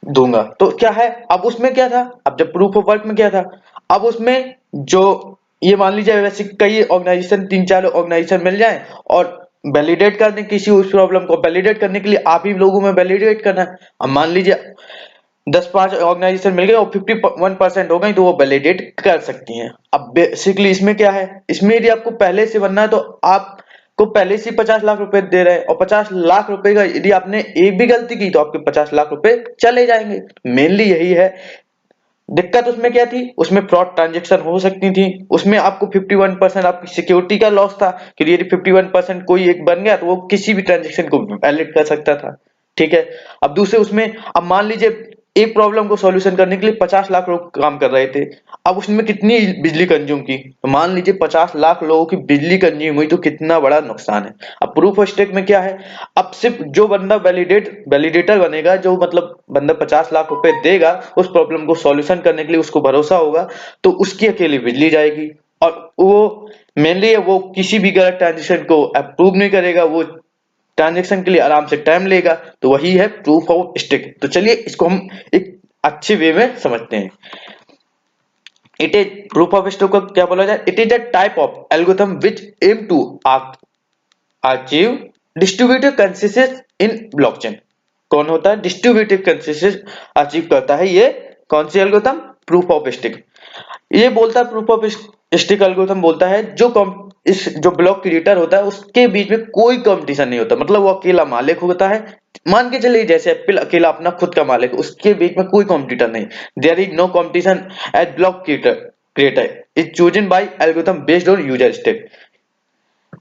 [SPEAKER 1] दूंगा। तो क्या है, अब उसमें क्या था, अब जब प्रूफ ऑफ वर्क में क्या था, अब उसमें जो ये मान लीजिए वैसे कई ऑर्गेनाइजेशन 3-4 ऑर्गेनाइजेशन मिल जाए और वैलिडेट करने किसी उस प्रॉब्लम को वैलिडेट करने के लिए आप ही लोगों में वैलिडेट करना है। अब मान लीजिए 10-5 ऑर्गेनाइजेशन मिल गए और 51% हो गई तो वो वैलिडेट कर सकती हैं। अब बेसिकली इसमें क्या है, इसमें यदि आपको पहले से बनना है तो आपको पहले से 50 लाख रुपए दे रहे हैं और 50 लाख रुपए का यदि आपने एक भी गलती की तो आपके 50 लाख रुपए चले जाएंगे। मेनली यही है दिक्कत। उसमें क्या थी, उसमें फ्रॉड ट्रांजेक्शन हो सकती थी, उसमें आपको 51% आपकी सिक्योरिटी का लॉस था कि यदि 51% कोई एक बन गया तो वो किसी भी ट्रांजेक्शन को वैलिड कर सकता था। ठीक है, अब दूसरे उसमें अब मान लीजिए एक प्रॉब्लम को सॉल्यूशन करने के लिए 50 लाख लोग काम कर रहे थे, अब उसमें कितनी बिजली कंज्यूम की, तो मान लीजिए 50 लाख लोगों की बिजली कंज्यूम हुई तो कितना बड़ा नुकसान है। अब प्रूफ ऑफ स्टेक में क्या है, अब सिर्फ जो बंदा वैलिडेटर बनेगा, जो मतलब बंदा 50 लाख रुपए देगा उस प्रॉब्लम को सॉल्यूशन करने के लिए, उसको भरोसा होगा तो उसकी अकेली बिजली जाएगी और वो मेनली वो किसी भी गलत ट्रांजेक्शन को अप्रूव नहीं करेगा, वो ट्रांजेक्शन के लिए आराम से टाइम लेगा। तो वही है प्रूफ ऑफ स्टेक। तो चलिए इसको हम एक अच्छे वे में समझते हैं। It is proof of stake को क्या बोला जाए, it is a type of algorithm which aim to achieve distributed consensus in blockchain. कौन होता है, डिस्ट्रीब्यूटेड कंसेंसस अचीव करता है ये कौन सी एल्गोरिथम, प्रूफ ऑफ स्टेक। ये बोलता है प्रूफ ऑफ स्टेक एल्गोरिथम बोलता है इस जो ब्लॉक क्रिएटर होता है उसके बीच में कोई कंपटीशन नहीं होता, मतलब वो अकेला मालिक होता है। मान के चलिए जैसे एप्पल अकेला अपना खुद का मालिक, उसके बीच में कोई कंपटीटर नहीं, there is no competition as block creator is chosen by algorithm based on user stake.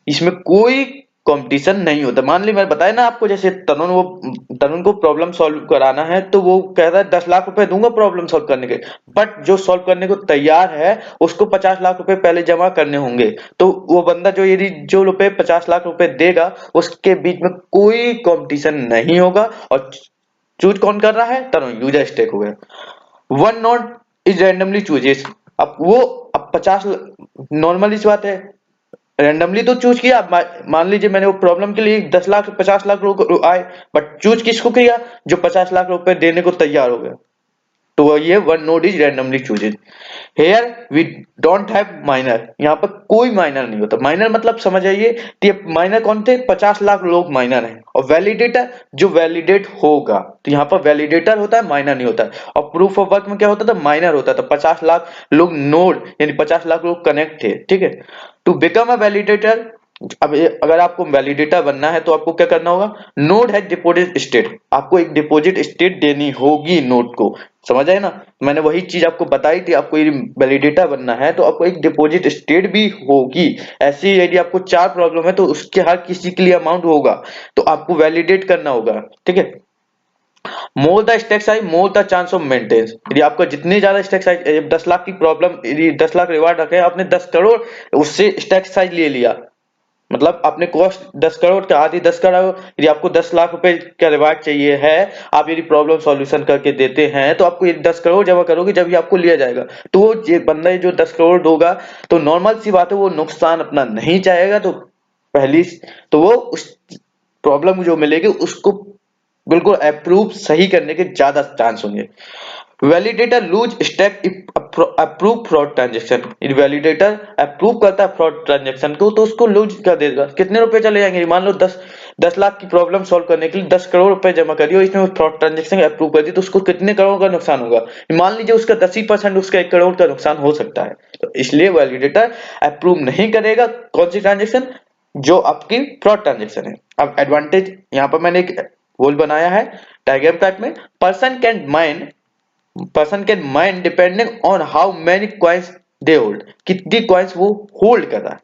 [SPEAKER 1] इसमें कोई कंपटीशन नहीं होता। मान ली मैं बताया ना आपको, जैसे तरुण को प्रॉब्लम सॉल्व कराना है तो वो कहता है 10 लाख रुपए दूंगा प्रॉब्लम सॉल्व करने के, बट जो सॉल्व करने को तैयार है उसको 50 लाख रुपए पहले जमा करने होंगे। तो वो बंदा जो यदि जो रुपए 50 लाख रुपए देगा उसके बीच में कोई कंपटीशन नहीं होगा। और चूज कौन कर रहा है, तरुण, यूजर स्टेक हो गया। One node is randomly chooses. अब 50 नॉर्मल इस बात है, रैंडमली तो चूज किया। मान लीजिए मैंने वो प्रॉब्लम के लिए 10 लाख 50 लाख लोग आए, बट चूज किसको किया, जो 50 लाख रुपए देने को तैयार हो गया। तो ये one node is randomly choosed. Here we don't have miner, यहाँ पर कोई माइनर नहीं होता। माइनर मतलब समझ आइए, माइनर कौन थे, 50 लाख लोग माइनर हैं। और वैलिडेटर जो वैलिडेट होगा, तो यहाँ पर वैलिडेटर होता है, माइनर नहीं होता है। और प्रूफ ऑफ वर्क में क्या होता था, माइनर होता था। 50 लाख लोग नोड यानी 50 लाख लोग कनेक्ट थे। ठीक है, टू बिकम अ वैलिडेटर, अब अगर आपको वैलिडेटर बनना है तो आपको क्या करना होगा, नोड है डिपॉजिट स्टेट, आपको एक डिपॉजिट स्टेट देनी होगी नोड को। समझ आए ना, मैंने वही चीज आपको बताई थी। आपको यदि वैलिडेटर बनना है तो आपको एक डिपॉजिट स्टेट भी होगी। ऐसी यदि आपको 4 प्रॉब्लम है तो उसके हर किसी के लिए अमाउंट होगा, तो आपको वैलिडेट करना होगा। ठीक है, more the stake size more the chance of maintenance. यदि आपका जितनी ज्यादा स्टेक साइज, 10 लाख की प्रॉब्लम, यदि 10 लाख रिवार्ड रखे, आपने 10 करोड़ उससे स्टेक साइज ले लिया, मतलब आपने कॉस्ट 10 करोड़ का आधी 10 करोड़, यदि आपको 10 लाख रुपए का रिवार्ड चाहिए है, आप यदि प्रॉब्लम सॉल्यूशन करके देते हैं तो आपको यदि 10 करोड़ जमा करोगे जब भी आपको लिया जाएगा। तो वो बंदा जो 10 करोड़ दोगा तो नॉर्मल सी बात है वो नुकसान अपना नहीं चाहेगा। तो पहली तो वो उस प्रॉब्लम जो मिलेगी उसको बिल्कुल अप्रूव सही करने के ज्यादा चांस होंगे। Validator lose stake approve fraud transaction, validator approve करता है फ्रॉड ट्रांजेक्शन को तो उसको लूज कर देगा। कितने रुपए चले जाएंगे, मान लो 10 लाख की प्रॉब्लम सॉल्व करने के लिए 10 करोड़ रुपए जमा करिए और इसने फ्रॉड ट्रांजेक्शन अप्रूव कर दी तो उसको कितने करोड़ का नुकसान होगा, मान लीजिए उसका 10% उसका 1 करोड़ का नुकसान हो सकता है। तो इसलिए वैलिडेटर अप्रूव नहीं करेगा कौन सी ट्रांजेक्शन, जो आपकी फ्रॉड ट्रांजेक्शन है। अब एडवांटेज यहाँ पर मैंने एक गोल बनाया है डायग्राम टाइप में, person can mine depending on how many coins they hold, कितनी कॉइन्स वो होल्ड कर रहा है।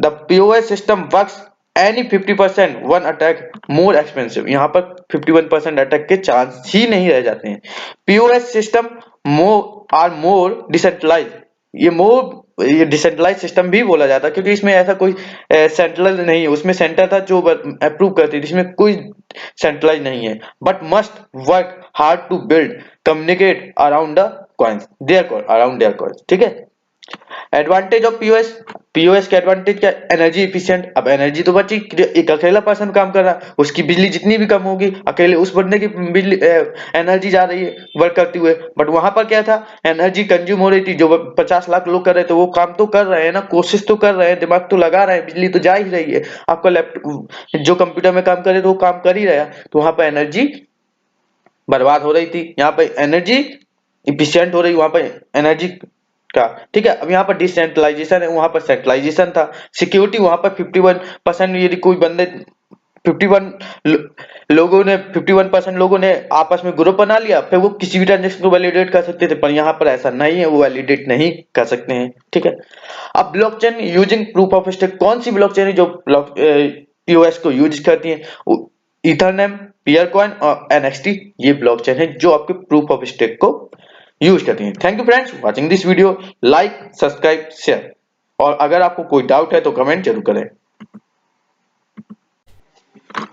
[SPEAKER 1] The POS system works any 50% one attack more expensive, यहाँ पर 51% अटैक के चांस ही नहीं रह जाते हैं। पीओएस सिस्टम मोर डिसेंट्रलाइज, ये मोर ये डिसेंट्रलाइज सिस्टम भी बोला जाता है, क्योंकि इसमें ऐसा कोई सेंट्रल नहीं है, उसमें सेंटर था जो अप्रूव करती थी, इसमें कोई सेंट्रलाइज नहीं है। But must work hard to build communicate around the coins, their coin, around their coins, ठीक है। एडवांटेज ऑफ पीओएस, पीओएस का एडवांटेज क्या, एनर्जी एफिशिएंट। अब एनर्जी तो बची, एक अकेला पर्सन काम कर रहा है, उसकी बिजली जितनी भी कम होगी, अकेले उस बंदे की बिजली एनर्जी जा रही है वर्क करते हुए। बट वहां पर क्या था, एनर्जी कंज्यूम हो रही थी, जो 50 लाख लोग कर रहे थे वो काम तो कर रहे हैं ना, कोशिश तो कर रहे हैं, दिमाग तो लगा रहे हैं, बिजली तो जा ही रही है। आपका लैपटॉप जो कंप्यूटर में काम करे तो वो काम कर ही रहा, तो वहां पर एनर्जी बर्बाद हो रही थी, यहाँ पे एनर्जी इफिशियंट हो रही, वहां पर एनर्जी का, ठीक है। अब यहाँ पर डिसेंट्रलाइजेशन है, वहां पर सेंट्रलाइजेशन था। सिक्योरिटी वहां पर 51%, यदि कोई बंदे 51 लोगों ने 51% लोगों ने आपस में ग्रुप बना लिया, फिर वो किसी भी ट्रांजेक्शन को वैलिडेट कर सकते थे, पर यहाँ पर ऐसा नहीं है, वो वैलिडेट नहीं कर सकते हैं, ठीक है। अब blockchain using proof of stake, कौन सी ब्लॉकचेन है जो पीओएस को यूज करती है, इथरनेम, पीयरकॉइन और एनएक्सटी, ये ब्लॉकचेन है जो आपके प्रूफ ऑफ स्टेक को यूज करती हैं। Thank you friends watching this video, like subscribe share, और अगर आपको कोई डाउट है तो कमेंट जरूर करें।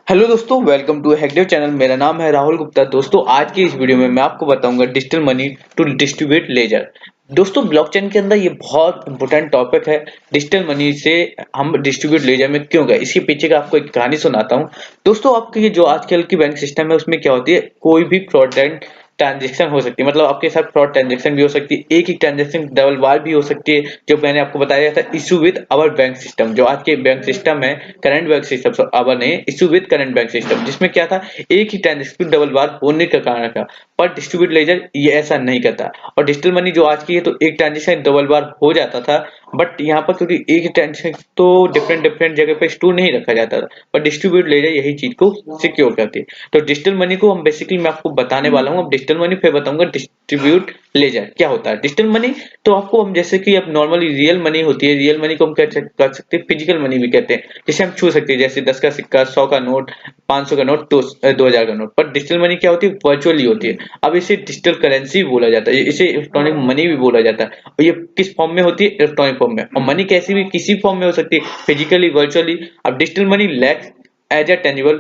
[SPEAKER 1] हेलो दोस्तों, वेलकम टू हैकडेव चैनल। मेरा नाम है राहुल गुप्ता। दोस्तों आज की इस वीडियो में मैं आपको बताऊंगा digital money to distribute ledger. दोस्तों ब्लॉकचेन के अंदर ये बहुत इंपॉर्टेंट टॉपिक है, डिजिटल मनी से हम डिस्ट्रीब्यूट लेजर में क्यों गए, इसके पीछे का आपको एक कहानी सुनाता हूँ। दोस्तों आपके ये जो आजकल की बैंक सिस्टम है उसमें क्या होती है, कोई भी फ्रॉडलेंट ट्रांजेक्शन हो सकती है, मतलब आपके साथ फ्रॉड ट्रांजेक्शन भी हो सकती है, एक ही ट्रांजेक्शन डबल बार भी हो सकती है। जो मैंने आपको बताया था issue with our bank system, जो आज के बैंक सिस्टम है, करंट बैंक सिस्टम, आवर नहीं, issue with current bank system, जिसमें क्या था, एक ही ट्रांजेक्शन डबल बार होने का कारण था। पर डिस्ट्रीब्यूट लेजर ये ऐसा नहीं करता, और डिजिटल मनी जो आज की है तो एक ट्रांजेक्शन डबल बार हो जाता था, बट यहाँ पर क्योंकि एक ही ट्रांजेक्शन तो डिफरेंट डिफरेंट जगह पे स्टोर नहीं रखा जाता था, पर डिस्ट्रीब्यूट लेजर यही चीज को सिक्योर करती है। तो डिजिटल मनी को हम बेसिकली मैं आपको बताने वाला हूँ। अब डिजिटल मनी फिर बताऊंगा डिस्ट्रीब्यूट लेजर क्या होता है। डिजिटल मनी तो आपको हम जैसे कि अब नॉर्मली रियल मनी होती है, रियल मनी को हम कर सकते हैं, फिजिकल मनी भी कहते हैं, जिसे हम छू सकते हैं, जैसे 10 का सिक्का, 100 का नोट, 500 का नोट, 2000 का नोट। पर डिजिटल मनी क्या होती है, वर्चुअली होती है। अब इसे डिजिटल करेंसी भी बोला जाता है, इसे इलेक्ट्रॉनिक मनी भी बोला जाता है, और ये किस फॉर्म में होती है, इलेक्ट्रॉनिक फॉर्म में। और मनी कैसी भी किसी फॉर्म में हो सकती है, फिजिकली, वर्चुअली। अब digital money lacks as a tangible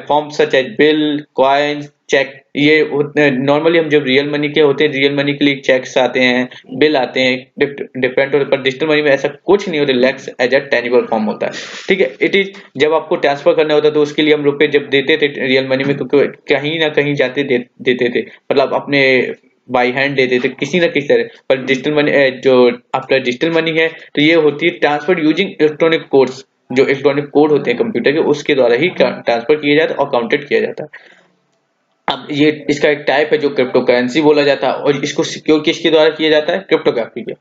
[SPEAKER 1] form such as bill, coin, cheque. ये नॉर्मली हम जब रियल मनी के होते हैं, रियल मनी के लिए चेक्स आते हैं, बिल आते हैं, डिफरेंट होते हैं, पर डिजिटल मनी में ऐसा कुछ नहीं होता, lacks as a tangible form होता है, ठीक है। इट इज जब आपको ट्रांसफर करना होता है तो उसके लिए हम रुपए जब देते थे रियल मनी में, तो कहीं ना कहीं जाते देते थे, मतलब अपने बाई हैंड देते थे किसी ना किसी तरह। पर डिजिटल मनी जो आपका डिजिटल मनी है तो ये होती है ट्रांसफर यूजिंग इलेक्ट्रॉनिक कोड्स, जो इलेक्ट्रॉनिक कोड होते हैं कंप्यूटर के, उसके द्वारा ही ट्रांसफर किया जाता है और काउंटेड किया जाता है। अब ये इसका एक टाइप है जो क्रिप्टो करेंसी बोला जाता है, और इसको सिक्योर किसके द्वारा किया जाता है, क्रिप्टोग्राफी के।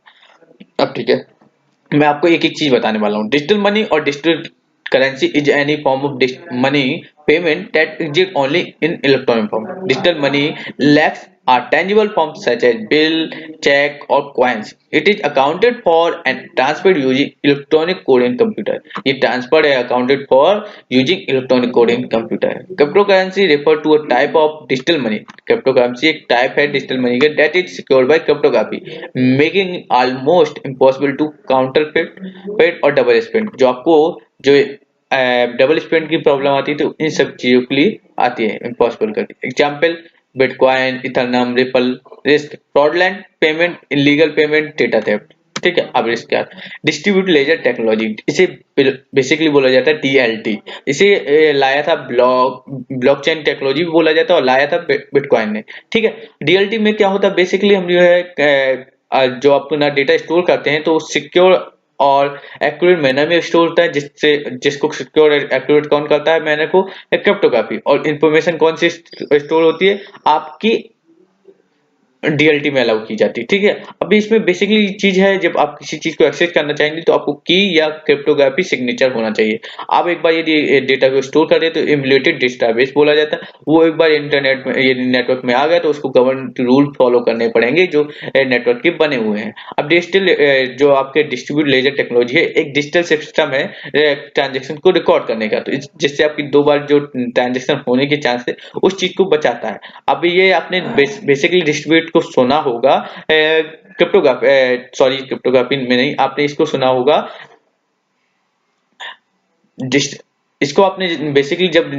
[SPEAKER 1] अब ठीक है, मैं आपको एक एक चीज बताने वाला हूँ। डिजिटल मनी और digital currency is any form of money payment that exists only in electronic form. Digital money lacks a tangible form such as bill, check or coins. It is accounted for and transferred using electronic code in computer. ये transferred है accounted for using electronic code in computer. Cryptocurrency refer to a type of digital money. Cryptocurrency एक type है digital money का that is secured by cryptography, making almost impossible to counterfeit और double spend. जो आपको जो डबल स्पेंड की प्रॉब्लम आती है तो इन सब चीजों के लिए आती है, इम्पॉसिबल करती है। Example bitcoin, ethereum, ripple. Risk fraudulent payment, illegal payment, data theft, ठीक है। अब रिस्क क्या, डिस्ट्रीब्यूट लेजर टेक्नोलॉजी, इसे बेसिकली बोला जाता है डीएलटी। इसे लाया था ब्लॉकचेन टेक्नोलॉजी भी बोला जाता है, और लाया था बिटकॉइन ने, ठीक है। डीएलटी में क्या होता है, बेसिकली हम जो है जो अपना डेटा स्टोर करते हैं तो सिक्योर और एक्यूरेट मैनर में स्टोर होता है, जिसको सिक्योर एक्यूरेट कौन करता है मैनर को, क्रिप्टोग्राफी। और इंफॉर्मेशन कौन सी स्टोर होती है, आपकी डीएलटी में अलाउ की जाती है, ठीक है। अभी इसमें बेसिकली चीज है, जब आप किसी चीज को एक्सेस करना चाहेंगे तो आपको की या क्रिप्टोग्राफी सिग्नेचर होना चाहिए। आप एक बार यदि डेटा को स्टोर कर दे तो इम्यूलेटेड डेटाबेस बोला जाता है, वो एक बार इंटरनेट में यदि नेटवर्क में आ गया तो उसको गवर्नमेंट रूल फॉलो करने पड़ेंगे जो नेटवर्क के बने हुए हैं। अब डिजिटल जो आपके डिस्ट्रीब्यूट लेजर टेक्नोलॉजी है, एक डिजिटल सिस्टम है ट्रांजेक्शन को रिकॉर्ड करने का, तो जिससे आपकी 2 बार जो ट्रांजेक्शन होने के चांस है उस चीज को बचाता है। अब ये आपने बेसिकली डिस्ट्रीब्यूट को सुना होगा, क्रिप्टोग्राफी में नहीं, आपने इसको सुना होगा इसको आपने बेसिकली जब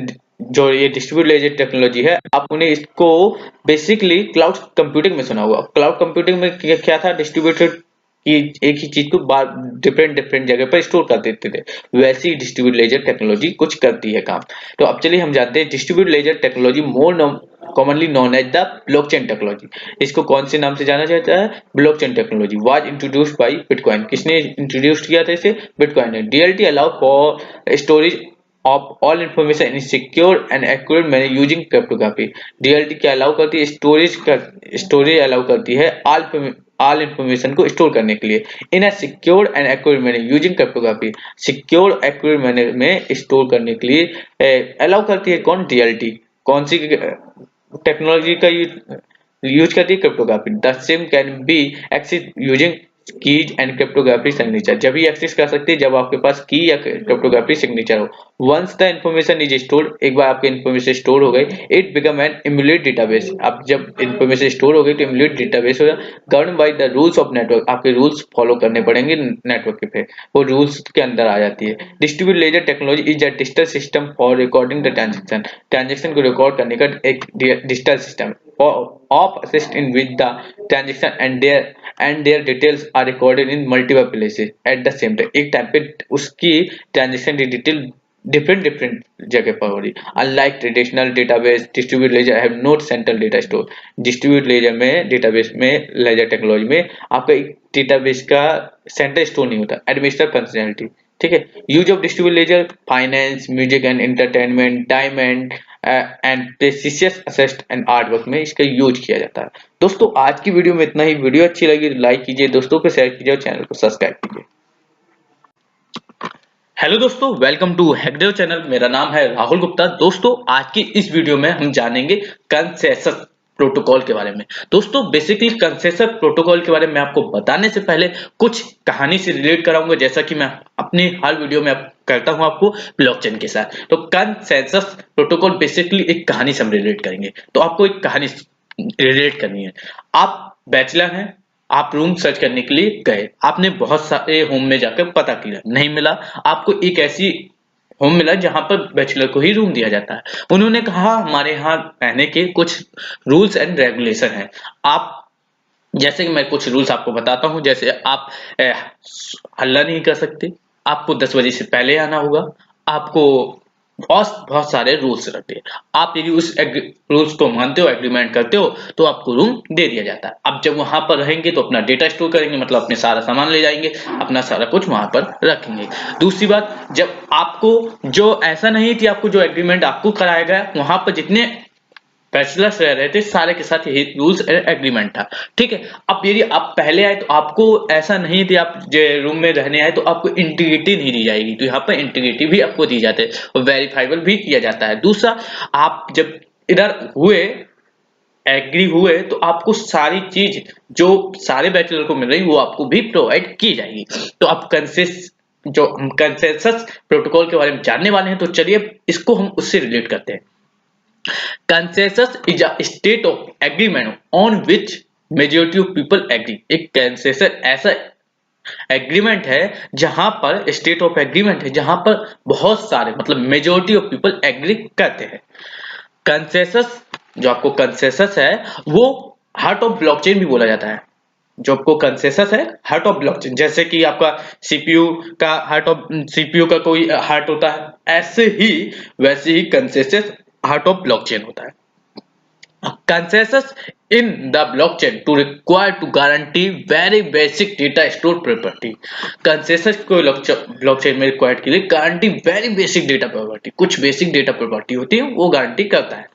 [SPEAKER 1] जो ये डिस्ट्रीब्यूट लेजर टेक्नोलॉजी है, आपने इसको बेसिकली क्लाउड कंप्यूटिंग में सुना होगा। क्लाउड कंप्यूटिंग में क्या था, डिस्ट्रीब्यूटेड कि एक ही चीज को डिफरेंट डिफरेंट जगह पर स्टोर कर देते थे, वैसी डिस्ट्रीब्यूट लेजर टेक्नोलॉजी कुछ करती है काम। तो अब चलिए हम जानते हैं distribute ledger technology more commonly known as the blockchain technology. इसको कौन से नाम से जाना जाता है, blockchain technology. Was introduced by bitcoin, किसने इंट्रोड्यूस किया था इसे, बिटकॉइन ने। DLT allow for storage of all information in secure and accurate manner using cryptography। DLT क्या अलाउ करती है, स्टोरेज अलाउ करती है ऑल इंफॉर्मेशन को स्टोर करने के लिए in a secure and accurate manner using cryptography. Secure accurate manner में स्टोर करने के लिए अलाउ करती है कौन, डीएलटी। कौन सी टेक्नोलॉजी का यूज करती है, cryptography. The same can be access using keys and cryptography signature. जब भी एक्सेस कर सकते हैं जब आपके पास की या क्रिप्टोग्राफी सिग्नेचर हो। Once the information is stored, एक बार आपकी इंफॉर्मेशन स्टोर हो गई, इट बिकम एन इम्यूलेट डेटाबेस। अब जब इंफॉर्मेशन स्टोर हो गई तो इम्यूलेट डेटाबेस हो गया, govern by the rules of network. आपके रूल्स फॉलो करने पड़ेंगे नेटवर्क पे, वो रूल्स के अंदर आ जाती है। Distribute ledger technology is a digital system for recording the transaction को रिकॉर्ड करने का एक digital system of assist in which the transaction and their details are recorded in multiple places at the same time। एक टाइम पे उसकी ट्रांजेक्शन की डिटेल डिफरेंट जगह पर हो रही। Unlike traditional database, distribute ledger have no central data store. Distribute ledger में, डेटाबेस में, लेजर टेक्नोलॉजी में आपका एक डेटाबेस का सेंट्रल स्टोर नहीं होता। एडमिनिस्ट्रेटर फंक्शनैलिटी, ठीक है। Use of distribute ledger, finance, music and entertainment, diamond and precious assets and art work में इसका यूज किया जाता है। दोस्तों आज की वीडियो में इतना ही। वीडियो अच्छी लगी तो लाइक कीजिए, दोस्तों को शेयर कीजिए और चैनल को सब्सक्राइब कीजिए। हेलो दोस्तों, वेलकम टू हैकडेव चैनल। मेरा नाम है राहुल गुप्ता। दोस्तों आज की इस वीडियो में हम जानेंगे कंसेंसस प्रोटोकॉल के बारे में। दोस्तों बेसिकली कंसेंसस प्रोटोकॉल के बारे में आपको बताने से पहले कुछ कहानी से रिलेट कराऊंगा, जैसा कि मैं अपनी हर वीडियो में करता हूं आपको ब्लॉकचेन के साथ। तो कंसेंसस प्रोटोकॉल बेसिकली एक कहानी से हम रिलेट करेंगे। तो आपको एक कहानी रिलेट करनी है। आप बैचलर हैं, आप रूम सर्च करने के लिए गए, आपने बहुत सारे होम में जाकर पता किया, नहीं मिला। आपको एक ऐसी होम मिला जहां पर बैचलर को ही रूम दिया जाता है। उन्होंने कहा हमारे यहाँ रहने के कुछ रूल्स एंड रेगुलेशन हैं। आप, जैसे कि मैं कुछ रूल्स आपको बताता हूं, जैसे आप हल्ला नहीं कर सकते, आपको 10 बजे से पहले आना होगा, आपको बहुत सारे रूल्स रहते हैं। आप यदि उस रूल्स को मानते हो, एग्रीमेंट करते हो, तो आपको रूम दे दिया जाता है। अब जब वहां पर रहेंगे तो अपना डेटा स्टोर करेंगे, मतलब अपने सारा सामान ले जाएंगे, अपना सारा कुछ वहां पर रखेंगे। दूसरी बात, जब आपको जो ऐसा नहीं कि आपको जो एग्रीमेंट आपको कराया गया, वहां पर जितने बैचलर्स रह रहे थे सारे के साथ यही रूल्स एंड एग्रीमेंट था, ठीक है। अब यदि आप पहले आए तो आपको ऐसा नहीं थी, आप रूम में रहने आए तो आपको इंटीग्रिटी नहीं दी जाएगी, तो यहाँ पर इंटीग्रिटी भी आपको दी जाती है और वेरीफाइबल भी किया जाता है। दूसरा, आप जब इधर हुए, एग्री हुए, तो आपको सारी चीज जो सारे बैचलर को मिल रही वो आपको भी प्रोवाइड की जाएगी। तो आप कंसेंसस प्रोटोकॉल के बारे में जानने वाले हैं, तो चलिए इसको हम उससे रिलेट करते हैं। Consensus is a state of agreement on which majority of people agree। एक consensus ऐसा एग्रीमेंट है जहां पर, स्टेट ऑफ एग्रीमेंट है जहां पर बहुत सारे, मतलब मेजोरिटी ऑफ पीपल एग्री करते हैं। कंसेंसस, जो आपको कंसेंसस है वो हार्ट ऑफ ब्लॉकचेन भी बोला जाता है। जो आपको कंसेंसस है हार्ट ऑफ ब्लॉकचेन, जैसे कि आपका सीपीयू का हार्ट ऑफ, सीपीयू का कोई हार्ट होता है, ऐसे ही वैसे ही कंसेंसस हार्ट ऑफ ब्लॉकचेन होता है। Consensus in the blockchain to require to guarantee very basic data store property। Consensus को ब्लॉकचेन में रिक्वायर्ड के लिए guarantee very basic data property, कुछ बेसिक डेटा प्रॉपर्टी होती है वो गारंटी करता है।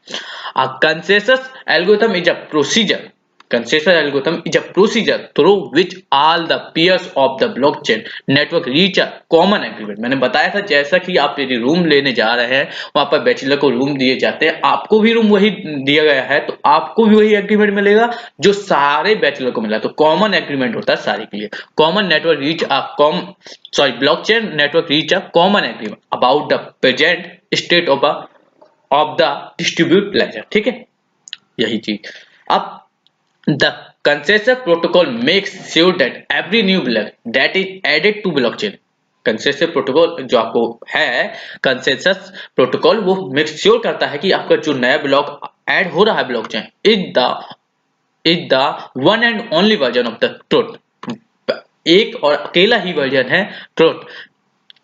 [SPEAKER 1] Consensus algorithm is a procedure, consensus algorithm is a procedure through which all the peers of the blockchain network reach a common agreement। मैंने बताया था, जैसा कि आप यदि रूम लेने जा रहे हैं, वहां पर बैचलर को रूम दिए जाते हैं, आपको भी रूम वही दिया गया है, तो आपको भी वही एग्रीमेंट मिलेगा जो सारे बैचलर को मिला। तो कॉमन एग्रीमेंट होता है सारे के लिए। Common network reach a blockchain network reach a common agreement about the present state of the distribute ledger, ठीक है, यही चीज। अब The consensus protocol makes sure that every new block that is added to blockchain, consensus protocol जो आपको है कंसेंसस प्रोटोकॉल वो मेक श्योर करता है कि आपका जो नया ब्लॉक ऐड हो रहा है blockchain is the one and only version of the truth, एक और अकेला ही वर्जन है ट्रुथ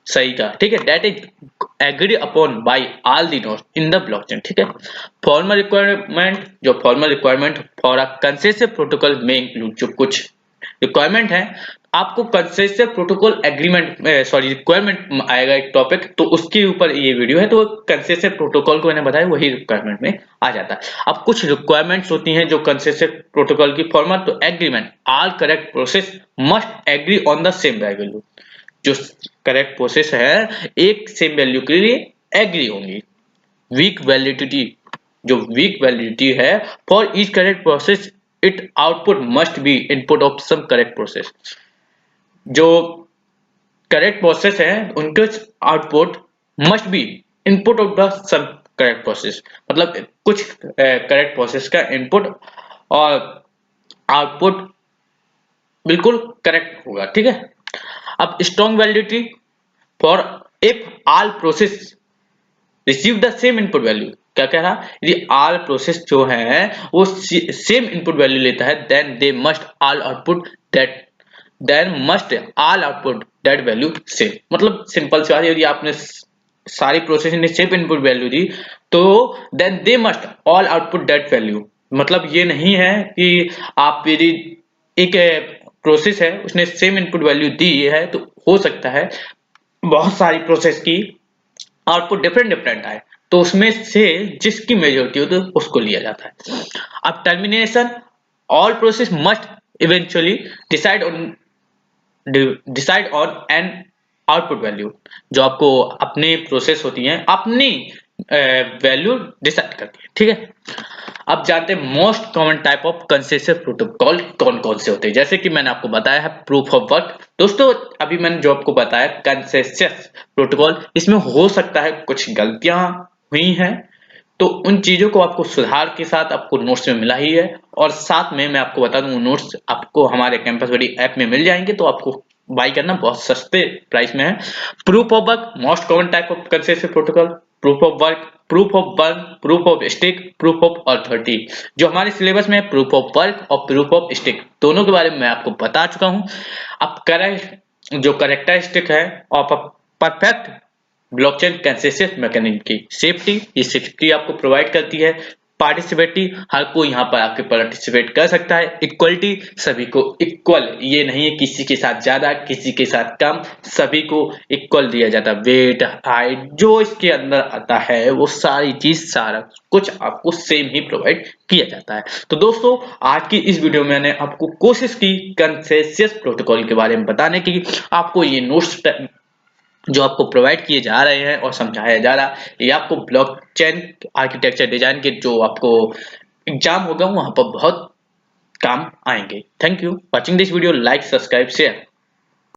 [SPEAKER 1] सही का, ठीक है, that is agree upon by all the nodes in the blockchain, ठीक है। फॉर्मल रिक्वायरमेंट, जो formal requirement for a consensus protocol में इंक्लूड, जो कुछ रिक्वायरमेंट है आपको कंसेंसस प्रोटोकॉल एग्रीमेंट रिक्वायरमेंट आएगा एक टॉपिक, तो उसके ऊपर ये वीडियो है, तो कंसेंसस प्रोटोकॉल को मैंने बताया वही रिक्वायरमेंट में आ जाता है। अब कुछ रिक्वायरमेंट्स होती हैं जो कंसेंसस प्रोटोकॉल की फॉर्मल, तो agreement all correct process must agree on the same value, जो करेक्ट प्रोसेस है एक सेम वैल्यू के लिए एग्री होंगी। वीक वैलिडिटी, जो वीक वैलिडिटी है for each correct process it output must be input of some correct process, जो करेक्ट प्रोसेस है उनके output must be input of the some correct process, मतलब कुछ करेक्ट प्रोसेस का इनपुट और आउटपुट बिल्कुल करेक्ट होगा, ठीक है। अब strong validity for if all process receive the same input value, क्या कह रहा, यदि ऑल प्रोसेस जो है वो सेम इनपुट वैल्यू लेता है then they must all output that then must all output that value same, मतलब सिंपल सी बात है, यदि आपने सारी प्रोसेस ने सेम इनपुट वैल्यू दी तो then they must all output that value, मतलब ये नहीं है कि आप यदि एक प्रोसेस है उसने सेम इनपुट वैल्यू दी है तो हो सकता है बहुत सारी प्रोसेस की आउटपुट डिफरेंट आए, तो उसमें से जिसकी मेजॉरिटी हो तो उसको लिया जाता है। अब termination, all process must eventually decide on an output value, जो आपको अपनी प्रोसेस होती है अपनी वैल्यू डिसाइड करती है, ठीक है। अब जानते हैं most common type of consensus protocol कौन कौन से होते हैं, जैसे कि मैंने आपको बताया है प्रूफ ऑफ वर्क। दोस्तों अभी मैंने जो आपको बताया कंसेंसस प्रोटोकॉल, इसमें हो सकता है कुछ गलतियां हुई हैं, तो उन चीजों को आपको सुधार के साथ आपको नोट्स में मिला ही है, और साथ में मैं आपको बता दूं नोट्स आपको हमारे कैंपस बड़ी ऐप में मिल जाएंगे, तो आपको बाई करना बहुत सस्ते प्राइस में है। Proof of work, most common type of consensus protocol, proof of work, proof of work, proof of stick, proof of authority. जो हमारे सिलेबस में प्रूफ ऑफ वर्क और प्रूफ ऑफ स्टिक दोनों के बारे में मैं आपको बता चुका हूं। अब करेक्ट जो कैरेक्टरिस्टिक है और परफेक्ट ब्लॉकचेन कंसेंसस मैकेनिज्म की सेफ्टी, ये सेफ्टी आपको प्रोवाइड करती है। पार्टिसिपेटी, हर कोई यहाँ पर आके पार्टिसिपेट कर सकता है। इक्वलिटी, सभी को इक्वल, ये नहीं है किसी के साथ ज्यादा किसी के साथ कम, सभी को इक्वल दिया जाता है। वेट, हाइट, जो इसके अंदर आता है वो सारी चीज सारा कुछ आपको सेम ही प्रोवाइड किया जाता है। तो दोस्तों आज की इस वीडियो में मैंने आपको कोशिश की कंसेंसस प्रोटोकॉल के बारे में बताने की। आपको ये नोट्स जो आपको प्रोवाइड किए जा रहे हैं और समझाया जा रहा है, ये आपको ब्लॉकचेन आर्किटेक्चर डिजाइन के जो आपको एग्जाम होगा वहां पर बहुत काम आएंगे। Thank you watching this video, like, subscribe, share.